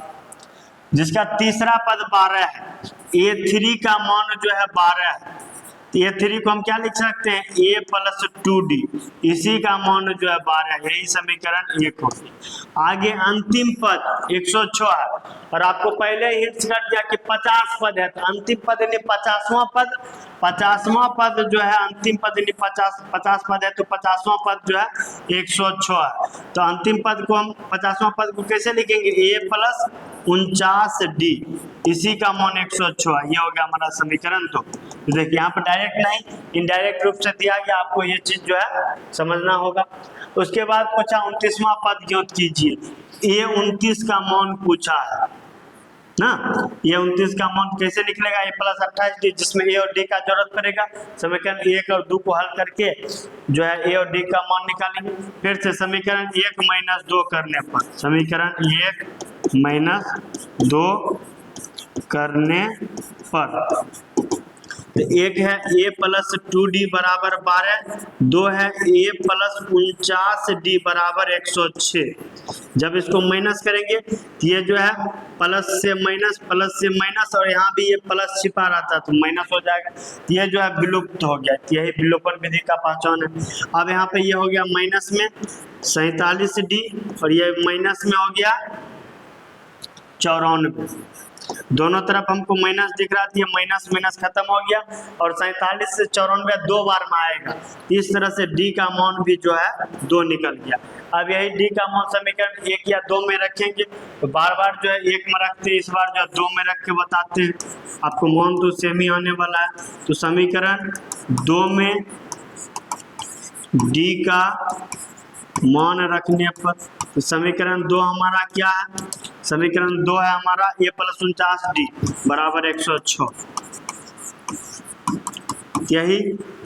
जिसका तीसरा पद 12 है। A3 का मान जो है 12 है, A3 को हम क्या लिख सकते हैं A प्लस 2D, इसी का मान जो है 12, यही समीकरण 1 होगी। आगे अंतिम पद 106 है और आपको पहले ही हिंट कर दिया कि 50 पद है, तो अंतिम पद यानी 50वां पद, 50वां पद जो है अंतिम पद यानी 50 पद है तो 50वां पद जो है 106 है। तो अंतिम पद को हम 50वां पद को कैसे लिखेंगे A प्लस 49D, इसी का मान 106 है, ये हो गया हमारा समीकरण। तो देखिए यहाँ पर डायरेक्ट नहीं इनडायरेक्ट रूप से दिया गया, आपको ये चीज जो है समझना होगा। उसके बाद पूछा 29वां पद ज्ञात कीजिए, A29 का मान पूछा है ना। ये 29 का मान कैसे निकलेगा A प्लस 28D, जिसमें A और D का जरूरत पड़ेगा। समीकरण 1 और 2 को हल करके जो है A और D का मान निकालेंगे। फिर से समीकरण 1 माइनस 2 करने पर, समीकरण 1 माइनस 2 करने पर तो एक है A प्लस 2D बराबर 12, 2 है A प्लस 49D बराबर 106। जब इसको माइनस करेंगे ये जो है प्लस से माइनस और यहाँ भी ये प्लस छिपा रहता है तो माइनस हो जाएगा, ये जो है विलुप्त हो गया, यही विलोपन विधि का पहचान है। अब यहाँ पे ये हो गया माइनस में 47D और ये माइनस में हो गया 94, दोनों तरफ हमको माइनस दिख रहा था, माइनस माइनस खत्म हो गया और 47 से 94 दो बार में आएगा। इस तरह से D का मान भी जो है 2 निकल गया। अब यही D का मान समीकरण 1 या 2 में रखेंगे तो बार बार जो है 1 में रखते हैं, इस बार जो है 2 में रख के बताते हैं, आपको मान तो सेम ही आने वाला है। तो समीकरण 2 में D का मान रखने पर तो समीकरण 2 हमारा क्या है, समीकरण 2 है हमारा A प्लस 49D बराबर 106, यही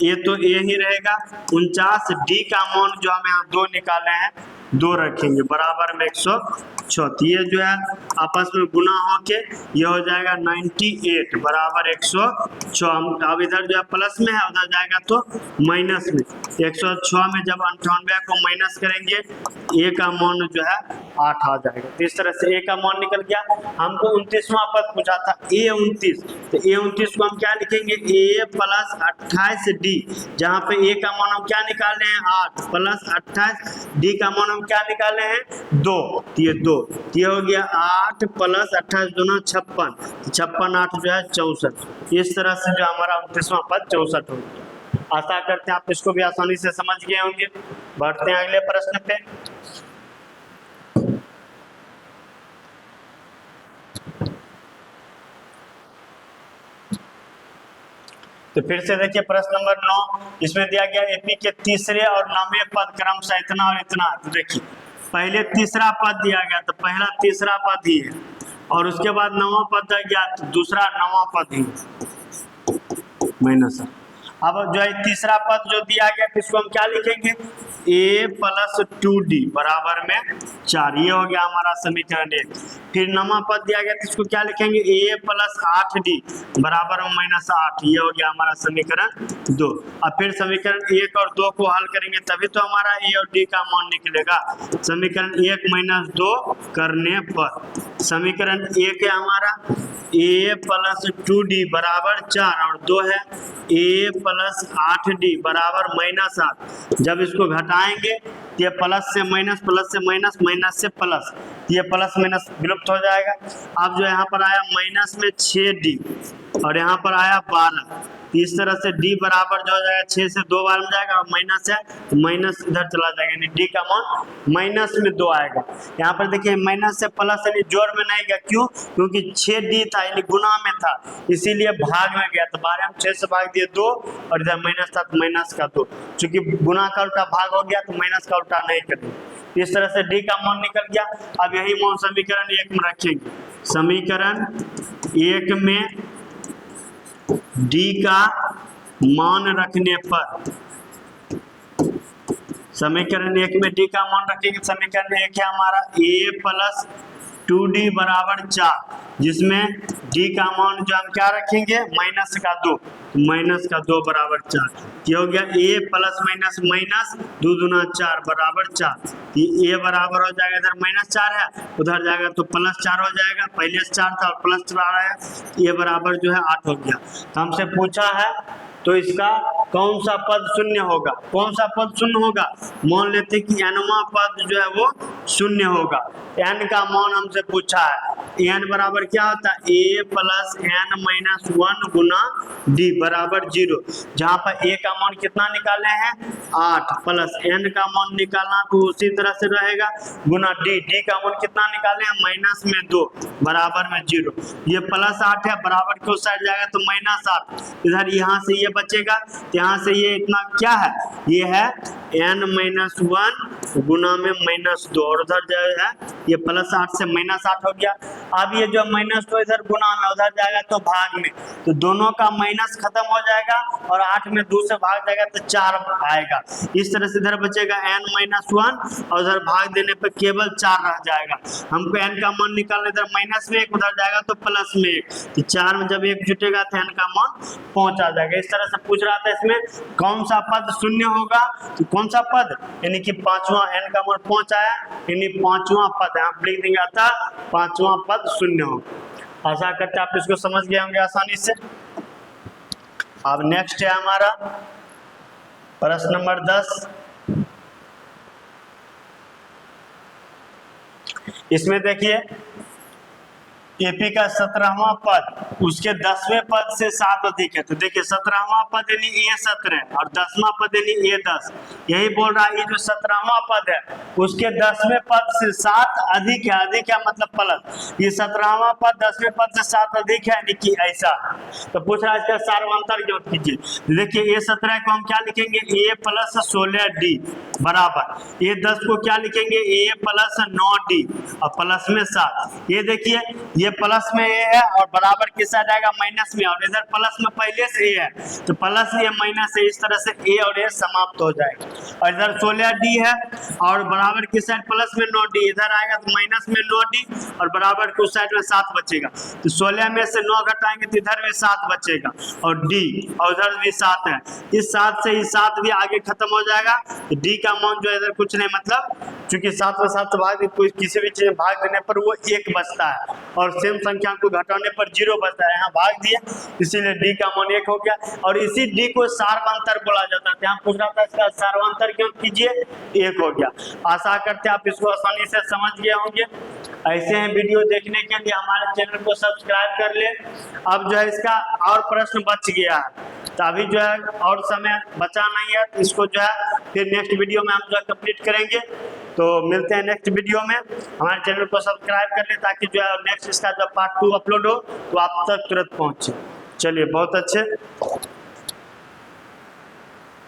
ये तो ये ही रहेगा। 49D का मान जो हम यहाँ 2 निकाले हैं 2 रखेंगे बराबर में 106, ये जो है आपस में गुना होके ये हो जाएगा 98 बराबर 106। अब इधर जो है प्लस में है उधर जाएगा तो माइनस में, 106 में जब 98 को माइनस करेंगे A का मान जो है 8 आ जाएगा। तो इस तरह से A का मान निकल गया। हमको 29वां पद पूछा था A29, तो A29 को हम क्या लिखेंगे A प्लस 28D, जहाँ पे A का मान हम क्या निकाले हैं 8 प्लस 28, D का मान हम क्या निकाले हैं 2, ये 2 ये हो गया 8 प्लस 28 दूना 56, 56 8 जो है 64। इस तरह से जो हमारा 29वां पद 64 हो गया। आशा करते हैं आप इसको भी आसानी से समझ गए होंगे। बढ़ते हैं अगले प्रश्न पे। तो फिर से देखिए प्रश्न नंबर 9, इसमें दिया गया एपी के तीसरे और 9वें पद क्रमशः इतना और इतना। तो देखिए पहले तीसरा पद दिया गया तो पहला तीसरा पद ही है और उसके बाद 9वां पद दिया गया तो दूसरा 9वां पद ही माइनस। अब जो है तीसरा पद जो दिया गया तो इसको हम क्या लिखेंगे A प्लस 2D बराबर में 4, ये हो गया हमारा समीकरण 1। फिर 9वां पद दिया गया तो इसको क्या लिखेंगे A प्लस 8D बराबर में माइनस 8, ये हो गया हमारा समीकरण 2। अब फिर समीकरण 1 और 2 को हल करेंगे तभी तो हमारा A और D का मान निकलेगा। समीकरण 1 माइनस 2 करने पर समीकरण 1 है हमारा a प्लस 2d बराबर 4 और 2 है a प्लस 8d बराबर -8। जब इसको घटाएंगे तो ये प्लस से माइनस, माइनस से प्लस, ये प्लस माइनस विलुप्त हो जाएगा। अब जो यहाँ पर आया माइनस में 6d और यहाँ पर आया 12, इस तरह से d बराबर जो हो जाएगा 6 से 2 बार में जाएगा और माइनस है तो माइनस इधर चला जाएगा, यानी d का मान माइनस में 2 आएगा। यहाँ पर देखिए माइनस से प्लस यानी जोड़ में नहीं गया, क्यों? क्योंकि 6d था यानी गुना में था, इसीलिए भाग में गया। तो 12 में 6 से भाग दिए 2 और इधर माइनस था तो माइनस का 2, चूंकि गुना का उल्टा भाग हो गया तो माइनस का उल्टा नहीं करेंगे। इस तरह से d का मान निकल गया। अब यही मान समीकरण 1 में रखेंगे। समीकरण 1 में d का मान रखने पर, समीकरण 1 में d का मान रखेंगे। समीकरण 1 है हमारा a प्लस 2d बराबर 4, जिसमें d का मान जो हम क्या रखेंगे माइनस का 2, माइनस का 2 बराबर 4। ये हो गया a प्लस माइनस माइनस 2 दूना 4 बराबर 4। ये a बराबर हो जाएगा, इधर -4 है उधर जाएगा तो +4 हो जाएगा, पहले से 4 था और +4 है, ये बराबर जो है 8 हो गया। तो हमसे पूछा है तो इसका कौन सा पद शून्य होगा? कौन सा पद शून्य होगा? मान लेते कि nवां पद जो है वो शून्य होगा। n का मान हमसे पूछा है, n बराबर क्या होता है a plus n minus 1 Guna d बराबर 0। जहाँ पर a का मान कितना निकाले हैं 8 प्लस n का मान निकालना तो उसी तरह से रहेगा गुना d का मान कितना निकाले हैं माइनस में 2 बराबर में 0। ये +8 है, बराबर के उस साइड जाएगा तो -8, इधर यहाँ से ये बचेगा, यहाँ से ये इतना क्या है, ये है n-1 गुना में -2 और उधर जो है ये +8 से -8 हो गया। अब ये जो -2 इधर गुना में उधर जाएगा तो भाग में, तो दोनों का माइनस खत्म हो जाएगा और 8 में 2 से भाग जाएगा तो 4 आएगा। इस तरह से इधर बचेगा n-1 और उधर भाग देने पर केवल 4 रह जाएगा। हमको n का मान निकालना, इधर माइनस में 1 उधर जाएगा तो प्लस में 1, तो 4 में जब 1 जुटेगा तो n का मान पहुंच आ जाएगा। इस तरह से पूछ रहा था इसमें कौन सा पद शून्य होगा, तो कौन सा पद, यानी कि 5वां, n का मान 5 आया यानी 5वां पद है, हम लिख देंगे अतः 5वां पद शून्य होगा। आशा करते आप इसको समझ गए होंगे आसानी से। अब नेक्स्ट है हमारा प्रश्न नंबर 10। इसमें देखिए एपी का 17वां पद उसके 10वें पद से 7 अधिक है। तो देखिए 17वां पद यानी A17 और 10वां पद यानी A10। यही बोल रहा है ये जो 17वां पद है उसके 10वें पद से 7 अधिक है, अधिक है मतलब प्लस, ये 17वां पद 10वें पद से 7 अधिक है यानी कि ऐसा। तो पूछ रहा है इसका सार्वंतर ज्ञात कीजिए। देखिए A17 को हम क्या लिखेंगे A प्लस 16D बराबर A10 को क्या लिखेंगे A प्लस 9D और प्लस में 7। ये देखिए ये प्लस में ए है और बराबर किस साइड आएगा माइनस में, और इधर प्लस में पहले से ए है तो प्लस ए माइनस ए, इस तरह से ए और ए समाप्त हो जाएगा। और इधर 16D है और बराबर किस साइड प्लस में 9D, इधर आएगा तो माइनस में 9D और बराबर के उस साइड में 7 बचेगा। तो 16 में से 9 घटाएंगे तो इधर भी 7 बचेगा और D और उधर भी 7 है, इस 7 से इस 7 भी आगे खत्म हो जाएगा। तो D का मान जो इधर कुछ नहीं, मतलब चूंकि 7 में 7 भाग किसी भी चीज भाग देने पर वो 1 बचता है और सेम संख्या को घटाने पर 0 बचता है, यहाँ भाग दिए इसीलिए D का मान 1 हो गया। और इसी D को सार्वंतर बोला जाता है। यहाँ पूछ रहा था इसका सार्वंतर क्यों कीजिए, 1 हो गया। आशा करते हैं आप इसको आसानी से समझ गए होंगे। ऐसे हैं वीडियो देखने के लिए हमारे चैनल को सब्सक्राइब कर ले। अब जो है इसका और प्रश्न बच गया है तो अभी जो है और समय बचा नहीं है, तो इसको जो है फिर नेक्स्ट वीडियो में हम जो है कंप्लीट करेंगे। तो मिलते हैं नेक्स्ट वीडियो में। हमारे चैनल को सब्सक्राइब कर ले ताकि जो है नेक्स्ट इसका जब पार्ट 2 अपलोड हो तो आप तक तुरंत पहुंचे। चलिए बहुत अच्छे।